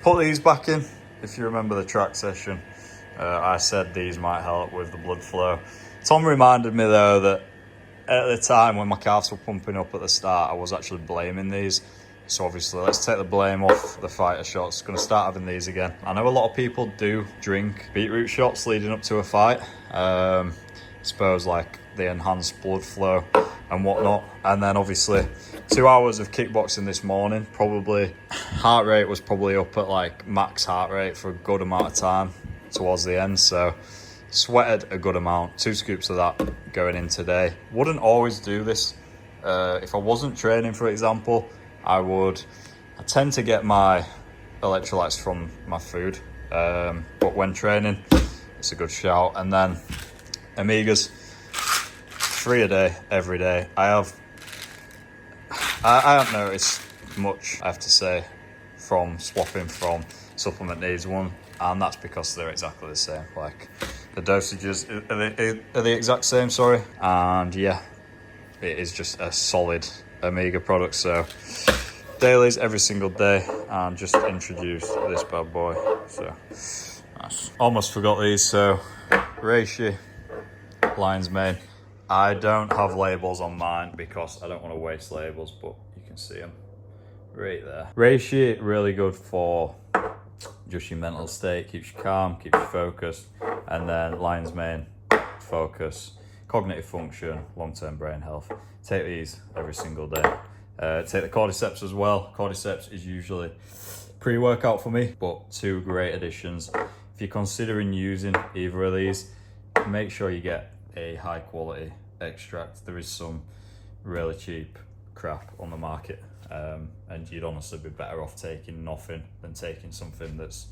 [SPEAKER 1] put these back in. If you remember the track session, I said these might help with the blood flow. Tom reminded me though that at the time when my calves were pumping up at the start, I was actually blaming these. So obviously let's take the blame off the fighter shots. Going to start having these again. I know a lot of people do drink beetroot shots leading up to a fight. I suppose like the enhanced blood flow and whatnot. And then obviously 2 hours of kickboxing this morning, probably heart rate was probably up at like max heart rate for a good amount of time towards the end. So sweated a good amount, 2 scoops of that going in today. Wouldn't always do this. If I wasn't training, for example, I tend to get my electrolytes from my food. But when training, it's a good shout. And then Omegas, 3 a day, every day. I haven't noticed much, I have to say, from swapping from supplement needs one. And that's because they're exactly the same. Like, the dosages are the exact same, sorry. And yeah, it is just a solid Omega product. So dailies every single day, and just introduced this bad boy. So nice. Almost forgot these. So reishi, lion's mane. I don't have labels on mine because I don't want to waste labels, but you can see them right there. Reishi, really good for just your mental state, keeps you calm, keeps you focused. And then lion's mane, focus, cognitive function, long-term brain health. Take these every single day. Take the cordyceps as well. Cordyceps is usually pre-workout for me, but 2 great additions. If you're considering using either of these, make sure you get a high quality extract. There is some really cheap crap on the market, and you'd honestly be better off taking nothing than taking something that's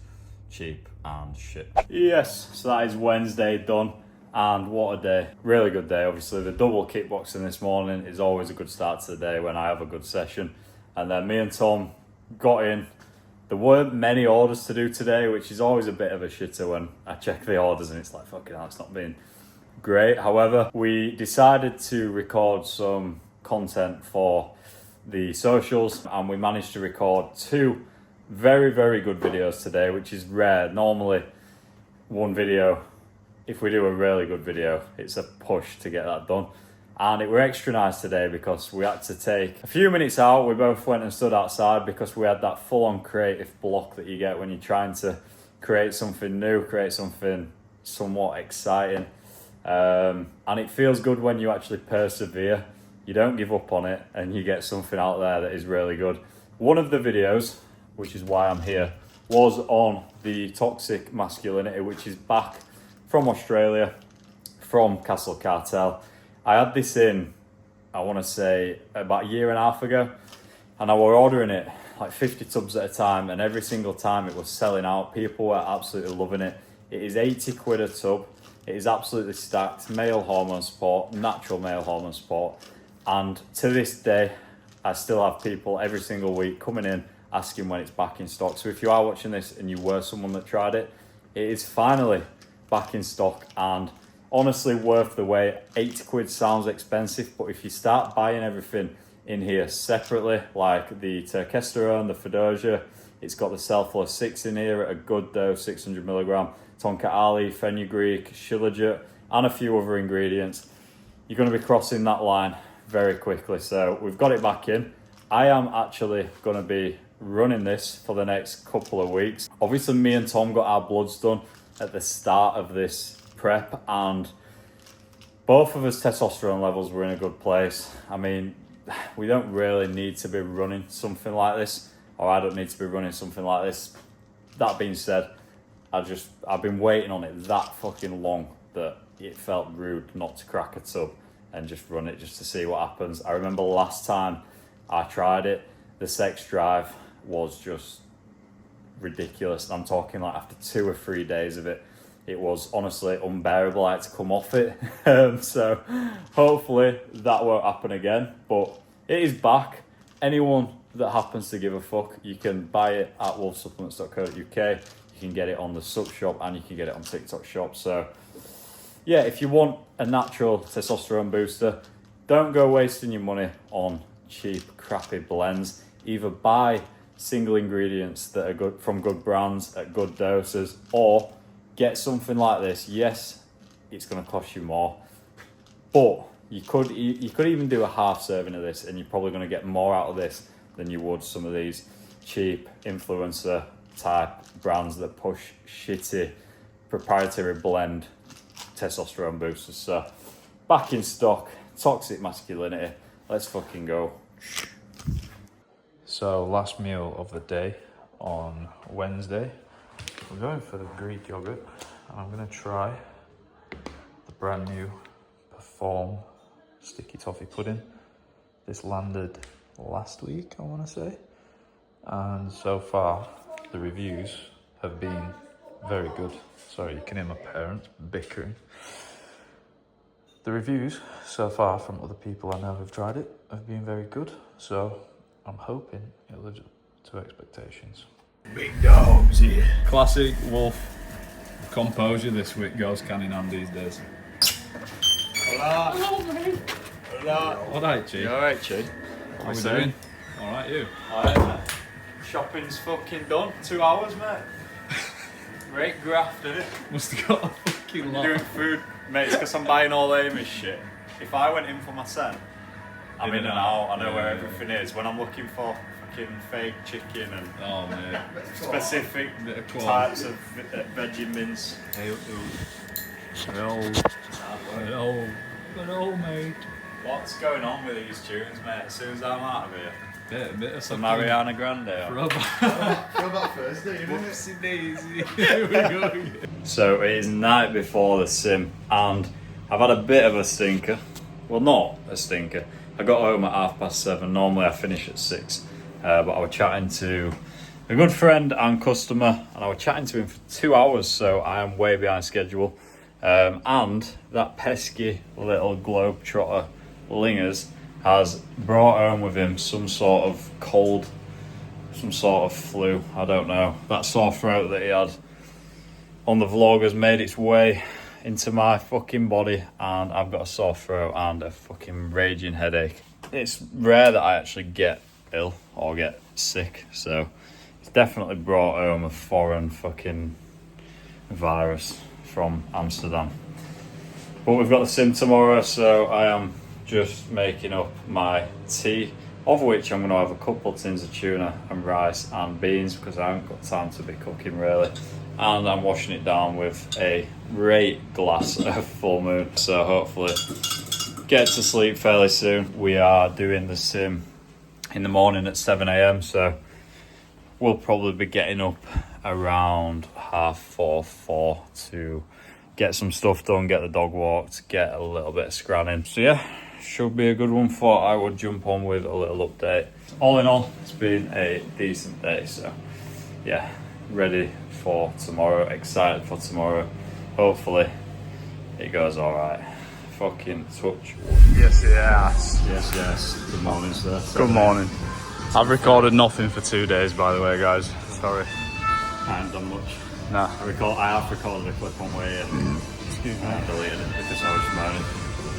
[SPEAKER 1] cheap and shit. Yes, so that is Wednesday done, and what a day. Really good day. Obviously the double kickboxing this morning is always a good start to the day when I have a good session. And then me and Tom got in. There weren't many orders to do today, which is always a bit of a shitter when I check the orders and it's like, fucking hell, it's not been great. However, we decided to record some content for the socials, and we managed to record 2 very, very good videos today, which is rare. Normally, one video, if we do a really good video, it's a push to get that done. And it were extra nice today because we had to take a few minutes out. We both went and stood outside because we had that full-on creative block that you get when you're trying to create something new, create something somewhat exciting. And it feels good when you actually persevere. You don't give up on it and you get something out there that is really good. One of the videos, which is why I'm here, was on the Toxic Masculinity, which is back from Australia, from Castle Cartel. I had this in, I want to say, about a year and a half ago, and I were ordering it like 50 tubs at a time, and every single time it was selling out. People were absolutely loving it. It is 80 quid a tub. It is absolutely stacked, male hormone support, natural male hormone support, and to this day, I still have people every single week coming in asking when it's back in stock. So if you are watching this and you were someone that tried it, it is finally back in stock, and honestly worth the wait. 80 quid sounds expensive, but if you start buying everything in here separately, like the testosterone, the Fedosia, it's got the Selfless 6 in here at a good dose, 600 milligram, Tonka Ali, fenugreek, shilajit, and a few other ingredients, you're going to be crossing that line very quickly. So we've got it back in. I am actually going to be running this for the next couple of weeks. Obviously, me and Tom got our bloods done at the start of this prep, and both of us testosterone levels were in a good place. I mean, we don't really need to be running something like this, or I don't need to be running something like this. That being said, I've been waiting on it that fucking long that it felt rude not to crack a tub and just run it just to see what happens. I remember last time I tried it, the sex drive was just ridiculous. I'm talking like after 2 or 3 days of it, it was honestly unbearable. I had to come off it. So hopefully that won't happen again, but it is back. Anyone that happens to give a fuck, you can buy it at wolfsupplements.co.uk. You can get it on the Sup shop, and you can get it on TikTok shop. So yeah, if you want a natural testosterone booster, don't go wasting your money on cheap, crappy blends. Either buy single ingredients that are good from good brands at good doses, or get something like this. Yes, it's going to cost you more, but you could even do a half serving of this, and you're probably going to get more out of this than you would some of these cheap influencer type brands that push shitty proprietary blend testosterone boosters. So back in stock, Toxic Masculinity. Let's fucking go.
[SPEAKER 4] So last meal of the day on Wednesday, we're going for the Greek yogurt, and I'm going to try the brand new Perform sticky toffee pudding. This landed last week, I want to say, and so far the reviews have been very good. Sorry, you can hear my parents bickering. The reviews so far from other people I know who've tried it have been very good, so I'm hoping it lives up to expectations.
[SPEAKER 5] Big dogs here. Classic Wolf composure this week goes can in hand these days.
[SPEAKER 1] Hola.
[SPEAKER 3] Hello, mate.
[SPEAKER 1] Hola.
[SPEAKER 5] Alright, Chi.
[SPEAKER 1] You alright, Chi?
[SPEAKER 5] How we doing? Alright, you?
[SPEAKER 1] Alright, mate. Shopping's fucking done. 2 hours, mate. Great graft, isn't it?
[SPEAKER 5] Must have got a fucking lot.
[SPEAKER 1] Doing food, mate, it's because I'm buying all Amy's shit. If I went in for my son, I'm in and out. I know where everything is. When I'm looking for fucking fake chicken and
[SPEAKER 5] Oh, man.
[SPEAKER 1] specific
[SPEAKER 5] Bit of quality.
[SPEAKER 1] types of veggie mince.
[SPEAKER 5] Hello, mate.
[SPEAKER 1] What's going on with these tunes, mate? As soon as I'm out of here,
[SPEAKER 5] Bit of
[SPEAKER 1] the
[SPEAKER 5] something.
[SPEAKER 1] Mariana Grande. Or...
[SPEAKER 3] Throwback Thursday, isn't it?
[SPEAKER 5] Whoopsie daisy. Here we go again.
[SPEAKER 1] So it is night before the sim, and I've had a bit of a stinker. Well, not a stinker. I got home at 7:30. Normally I finish at 6, but I was chatting to a good friend and customer, and I was chatting to him for 2 hours, so I am way behind schedule. And that pesky little globetrotter Lingers has brought home with him some sort of cold, some sort of flu, I don't know. That sore throat that he had on the vlog has made its way into my fucking body, and I've got a sore throat and a fucking raging headache. It's rare that I actually get ill or get sick, so it's definitely brought home a foreign fucking virus from Amsterdam. But we've got the sim tomorrow, so I am just making up my tea, of which I'm going to have a couple tins of tuna and rice and beans, because I haven't got time to be cooking really. And I'm washing it down with a great glass of Full Moon, so hopefully get to sleep fairly soon. We are doing the sim in the morning at 7 AM, so we'll probably be getting up around 4:30 to get some stuff done, get the dog walked, get a little bit of scranning. So yeah, should be a good one. Thought I would jump on with a little update. All in all, it's been a decent day, so yeah, ready for tomorrow, excited for tomorrow. Hopefully it goes alright. Fucking touch wood.
[SPEAKER 2] Yes, yes.
[SPEAKER 1] Yes. Good morning, sir.
[SPEAKER 2] Good morning. I've recorded nothing for 2 days, by the way, guys. Sorry.
[SPEAKER 1] I haven't done much.
[SPEAKER 2] Nah.
[SPEAKER 1] I have recorded a clip on way in. Excuse me. I deleted it because I was moaning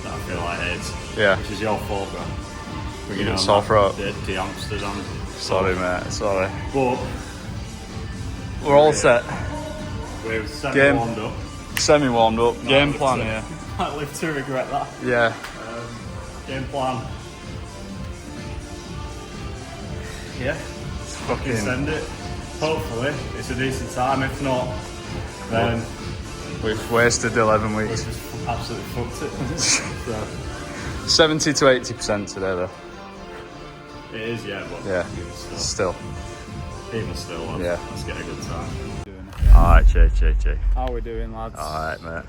[SPEAKER 1] that I feel like AIDS.
[SPEAKER 2] Yeah.
[SPEAKER 1] Which is your fault, bro.
[SPEAKER 2] You got sore throat.
[SPEAKER 1] The Amsterdam.
[SPEAKER 2] Sorry, mate. Sorry.
[SPEAKER 1] But
[SPEAKER 2] We're all set.
[SPEAKER 1] we're
[SPEAKER 2] Game.
[SPEAKER 1] warmed up.
[SPEAKER 2] Semi-warmed up. Game
[SPEAKER 1] live
[SPEAKER 2] plan
[SPEAKER 1] to-
[SPEAKER 2] here.
[SPEAKER 1] I live to regret that.
[SPEAKER 2] Yeah.
[SPEAKER 1] Game plan. Yeah.
[SPEAKER 2] Fucking.
[SPEAKER 1] Send it. Hopefully it's a decent time. If not, then
[SPEAKER 2] We've wasted 11
[SPEAKER 1] we
[SPEAKER 2] weeks.
[SPEAKER 1] just absolutely fucked it. So,
[SPEAKER 2] 70 to 80% today, though.
[SPEAKER 1] it is, yeah, but
[SPEAKER 2] Yeah.
[SPEAKER 1] still,
[SPEAKER 2] Still.
[SPEAKER 1] even still,
[SPEAKER 2] Yeah.
[SPEAKER 1] let's get a good time.
[SPEAKER 2] Alright, Che.
[SPEAKER 3] How are we doing, lads?
[SPEAKER 2] Alright, mate.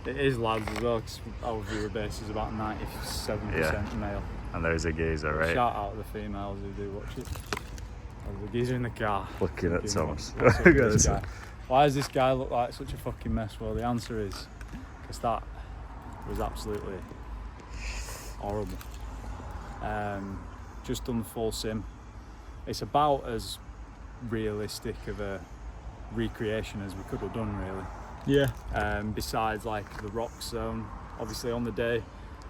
[SPEAKER 3] It is lads as well, because our viewer base is about 97% male.
[SPEAKER 2] And there's a geezer, right?
[SPEAKER 3] Shout out to the females who do watch it. Oh, the geezer in the car.
[SPEAKER 2] Looking at
[SPEAKER 3] Fucking
[SPEAKER 2] Thomas.
[SPEAKER 3] what's up with this guy? Why does this guy look like such a fucking mess? Well, the answer is because that was absolutely horrible. Just done the full sim. It's about as realistic of a recreation as we could have done, really.
[SPEAKER 1] Yeah.
[SPEAKER 3] Besides, like, the rock zone, obviously on the day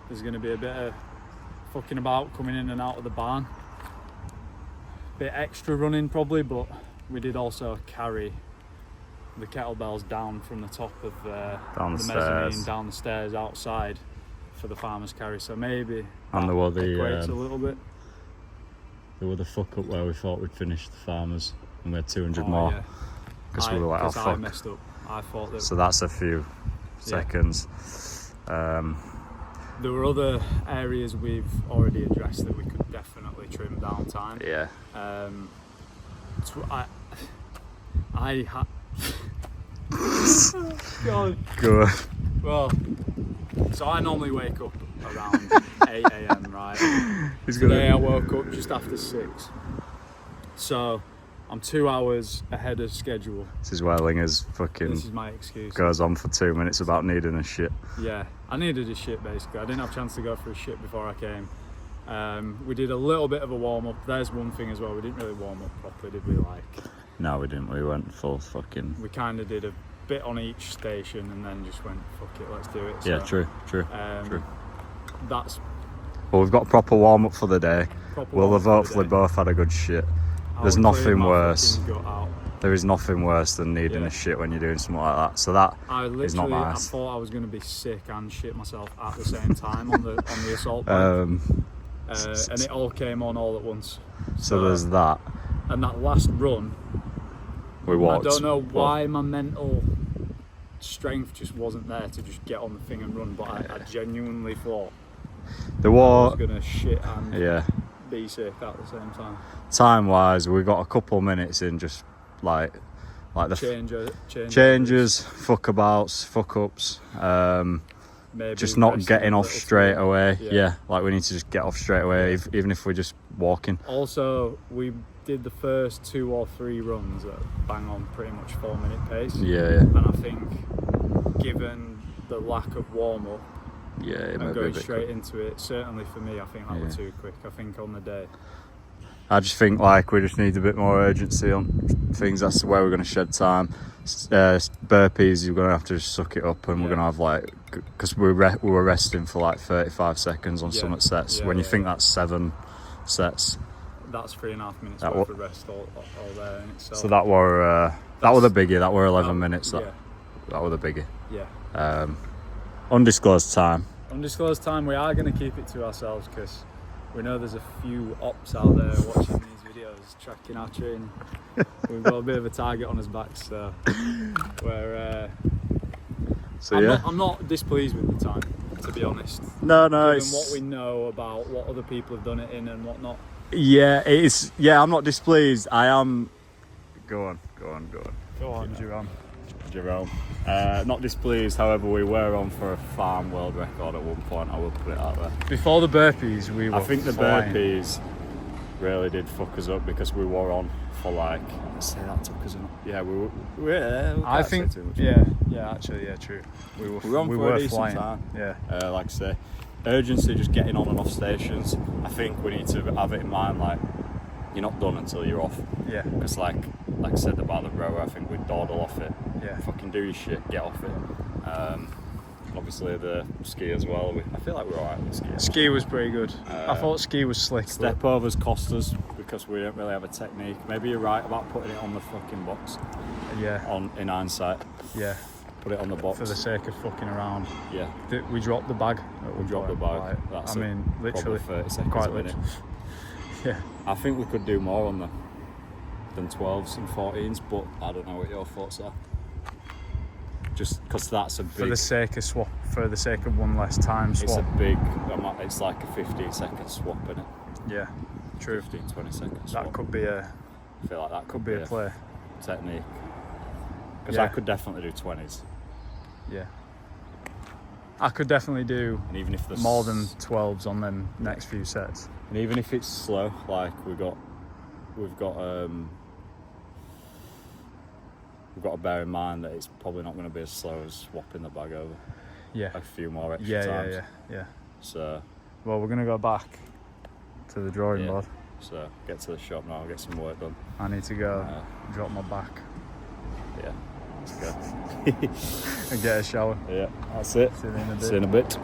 [SPEAKER 3] there's going to be a bit of fucking about coming in and out of the barn. Bit extra running probably, but we did also carry the kettlebells down from the top of
[SPEAKER 2] Down the
[SPEAKER 3] the
[SPEAKER 2] stairs.
[SPEAKER 3] mezzanine down the stairs outside for the farmer's carry, so maybe
[SPEAKER 1] And there were the
[SPEAKER 3] equates a little bit.
[SPEAKER 1] there were the fuck up where we thought we'd finish the farmers and we had 200
[SPEAKER 3] Oh,
[SPEAKER 1] more
[SPEAKER 3] yeah.
[SPEAKER 1] because we were like, oh
[SPEAKER 3] 'Cause I
[SPEAKER 1] fuck.
[SPEAKER 3] messed up. I thought that
[SPEAKER 1] So that's a few seconds.
[SPEAKER 3] there were other areas we've already addressed that we could definitely trim down time.
[SPEAKER 1] Yeah.
[SPEAKER 3] I had. God.
[SPEAKER 1] Good.
[SPEAKER 3] Well, so I normally wake up around 8 a.m. right?
[SPEAKER 2] He's
[SPEAKER 3] Today I
[SPEAKER 2] gonna.
[SPEAKER 3] woke up just after 6. So I'm 2 hours ahead of schedule.
[SPEAKER 1] This is where Lingers fucking
[SPEAKER 3] This is my excuse.
[SPEAKER 1] goes on for 2 minutes about needing a shit.
[SPEAKER 3] Yeah, I needed a shit basically. I didn't have a chance to go for a shit before I came. We did a little bit of a warm up. There's one thing as well. We didn't really warm up properly, did we? Like,
[SPEAKER 1] No, we didn't. We went full fucking.
[SPEAKER 3] we kind of did a bit on each station and then just went, fuck it, let's do it.
[SPEAKER 1] Yeah,
[SPEAKER 3] So,
[SPEAKER 1] true.
[SPEAKER 3] That's
[SPEAKER 1] Well, we've got a proper warm up for the day.
[SPEAKER 3] proper.
[SPEAKER 1] We'll
[SPEAKER 3] warm
[SPEAKER 1] have
[SPEAKER 3] up for the
[SPEAKER 1] hopefully
[SPEAKER 3] day.
[SPEAKER 1] both had a good shit.
[SPEAKER 3] I
[SPEAKER 1] There's
[SPEAKER 3] would
[SPEAKER 1] nothing
[SPEAKER 3] clear my
[SPEAKER 1] worse.
[SPEAKER 3] fucking gut out.
[SPEAKER 1] There is nothing worse than needing
[SPEAKER 3] Yeah.
[SPEAKER 1] a shit when you're doing something like that. So that
[SPEAKER 3] I literally,
[SPEAKER 1] is not nice.
[SPEAKER 3] I thought I was going to be sick and shit myself at the same time on the assault bike. And it all came on all at once.
[SPEAKER 1] So there's that.
[SPEAKER 3] And that last run,
[SPEAKER 1] We walked.
[SPEAKER 3] I don't know
[SPEAKER 1] but
[SPEAKER 3] why my mental strength just wasn't there to just get on the thing and run, but I genuinely thought
[SPEAKER 1] There
[SPEAKER 3] I was
[SPEAKER 1] was,
[SPEAKER 3] going to shit and
[SPEAKER 1] yeah.
[SPEAKER 3] be sick at the same time.
[SPEAKER 1] Time wise, we got a couple minutes in just like the changes, fuck abouts, fuck ups.
[SPEAKER 3] Maybe
[SPEAKER 1] Just not
[SPEAKER 3] resting
[SPEAKER 1] getting
[SPEAKER 3] a
[SPEAKER 1] off
[SPEAKER 3] little
[SPEAKER 1] straight
[SPEAKER 3] slower.
[SPEAKER 1] away.
[SPEAKER 3] Yeah.
[SPEAKER 1] Yeah, like we need to just get off straight away, even if we're just walking.
[SPEAKER 3] Also, we did the first 2 or 3 runs at bang on pretty much 4-minute pace.
[SPEAKER 1] Yeah,
[SPEAKER 3] And I think, given the lack of warm up
[SPEAKER 1] yeah. It might
[SPEAKER 3] and
[SPEAKER 1] be a
[SPEAKER 3] going
[SPEAKER 1] bit
[SPEAKER 3] straight
[SPEAKER 1] quick.
[SPEAKER 3] into it, certainly for me, I think that was
[SPEAKER 1] Yeah.
[SPEAKER 3] too quick. I think on the day.
[SPEAKER 1] I just think like we just need a bit more urgency on things. That's where we're going to shed time. Burpees, you're going to have to just suck it up, and we're
[SPEAKER 3] Yeah.
[SPEAKER 1] going to have like, because we were resting for like 35 seconds on
[SPEAKER 3] Yeah.
[SPEAKER 1] some sets.
[SPEAKER 3] Yeah,
[SPEAKER 1] When you
[SPEAKER 3] yeah,
[SPEAKER 1] think
[SPEAKER 3] yeah.
[SPEAKER 1] that's 7 sets,
[SPEAKER 3] That's 3.5 minutes
[SPEAKER 1] That
[SPEAKER 3] worth of rest all there in itself.
[SPEAKER 1] so that were the biggie. That were 11 minutes.
[SPEAKER 3] Yeah,
[SPEAKER 1] That were the biggie.
[SPEAKER 3] yeah.
[SPEAKER 1] Undisclosed time.
[SPEAKER 3] Undisclosed time, we are going to keep it to ourselves because we know there's a few ops out there watching these videos, tracking our training. We've got a bit of a target on his back, so we're.
[SPEAKER 1] So
[SPEAKER 3] I'm not displeased with the time, to be honest.
[SPEAKER 1] No,
[SPEAKER 3] Given
[SPEAKER 1] it's
[SPEAKER 3] what we know about what other people have done it in and whatnot.
[SPEAKER 1] yeah, it is. Yeah, I'm not displeased. I am Go on.
[SPEAKER 3] Go on, Jerome.
[SPEAKER 1] Jerome. Not displeased, however, we were on for a farm world record at one point, I will put it out there.
[SPEAKER 3] Before the burpees, we were
[SPEAKER 1] I think the
[SPEAKER 3] flying.
[SPEAKER 1] burpees really did fuck us up because we were on for like, let's say that took us yeah, we
[SPEAKER 3] I
[SPEAKER 1] can't say
[SPEAKER 3] think,
[SPEAKER 1] too much.
[SPEAKER 3] yeah, actually, yeah, true. We
[SPEAKER 1] were on for a decent
[SPEAKER 3] flying.
[SPEAKER 1] time.
[SPEAKER 3] Yeah,
[SPEAKER 1] Like I say, urgency, just getting on and off stations. I think we need to have it in mind, like, you're not done until you're off.
[SPEAKER 3] yeah,
[SPEAKER 1] Because like I said about the rower, I think we'd dawdle off it.
[SPEAKER 3] yeah.
[SPEAKER 1] Fucking do your shit, get off it. Obviously the ski as well. I feel like we're alright with ski.
[SPEAKER 3] Ski was pretty good. I thought ski was slick.
[SPEAKER 1] Step overs cost us because we don't really have a technique. Maybe you're right about putting it on the fucking box.
[SPEAKER 3] Yeah,
[SPEAKER 1] In hindsight,
[SPEAKER 3] yeah.
[SPEAKER 1] put it on the box.
[SPEAKER 3] For the sake of fucking around.
[SPEAKER 1] Yeah,
[SPEAKER 3] We dropped the bag.
[SPEAKER 1] we dropped the bag. That's
[SPEAKER 3] I mean, literally,
[SPEAKER 1] probably 30 seconds
[SPEAKER 3] quite
[SPEAKER 1] a minute.
[SPEAKER 3] literally. Yeah.
[SPEAKER 1] I think we could do more on than 12s and 14s, but I don't know what your thoughts are. Just because that's a big.
[SPEAKER 3] For the sake of swap, for the sake of one less time swap.
[SPEAKER 1] It's a big. It's like a 15-second swap in it.
[SPEAKER 3] Yeah, true.
[SPEAKER 1] 15-20 second swap.
[SPEAKER 3] That could be a
[SPEAKER 1] I feel like that
[SPEAKER 3] could be a play.
[SPEAKER 1] technique. Because
[SPEAKER 3] Yeah.
[SPEAKER 1] I could definitely do 20s,
[SPEAKER 3] Yeah. I could definitely do
[SPEAKER 1] and even if there's
[SPEAKER 3] more than 12s on them next few sets.
[SPEAKER 1] and even if it's slow, like we've got to bear in mind that it's probably not going to be as slow as swapping the bag over
[SPEAKER 3] Yeah.
[SPEAKER 1] a few more extra
[SPEAKER 3] Yeah,
[SPEAKER 1] times.
[SPEAKER 3] yeah.
[SPEAKER 1] So
[SPEAKER 3] Well, we're gonna go back to the drawing
[SPEAKER 1] Yeah.
[SPEAKER 3] board.
[SPEAKER 1] So get to the shop now, get some work done.
[SPEAKER 3] I need to go
[SPEAKER 1] Uh,
[SPEAKER 3] drop my back
[SPEAKER 1] Yeah, let's go.
[SPEAKER 3] and get a shower.
[SPEAKER 1] Yeah, that's it.
[SPEAKER 3] See you in a bit.
[SPEAKER 1] See you in a bit.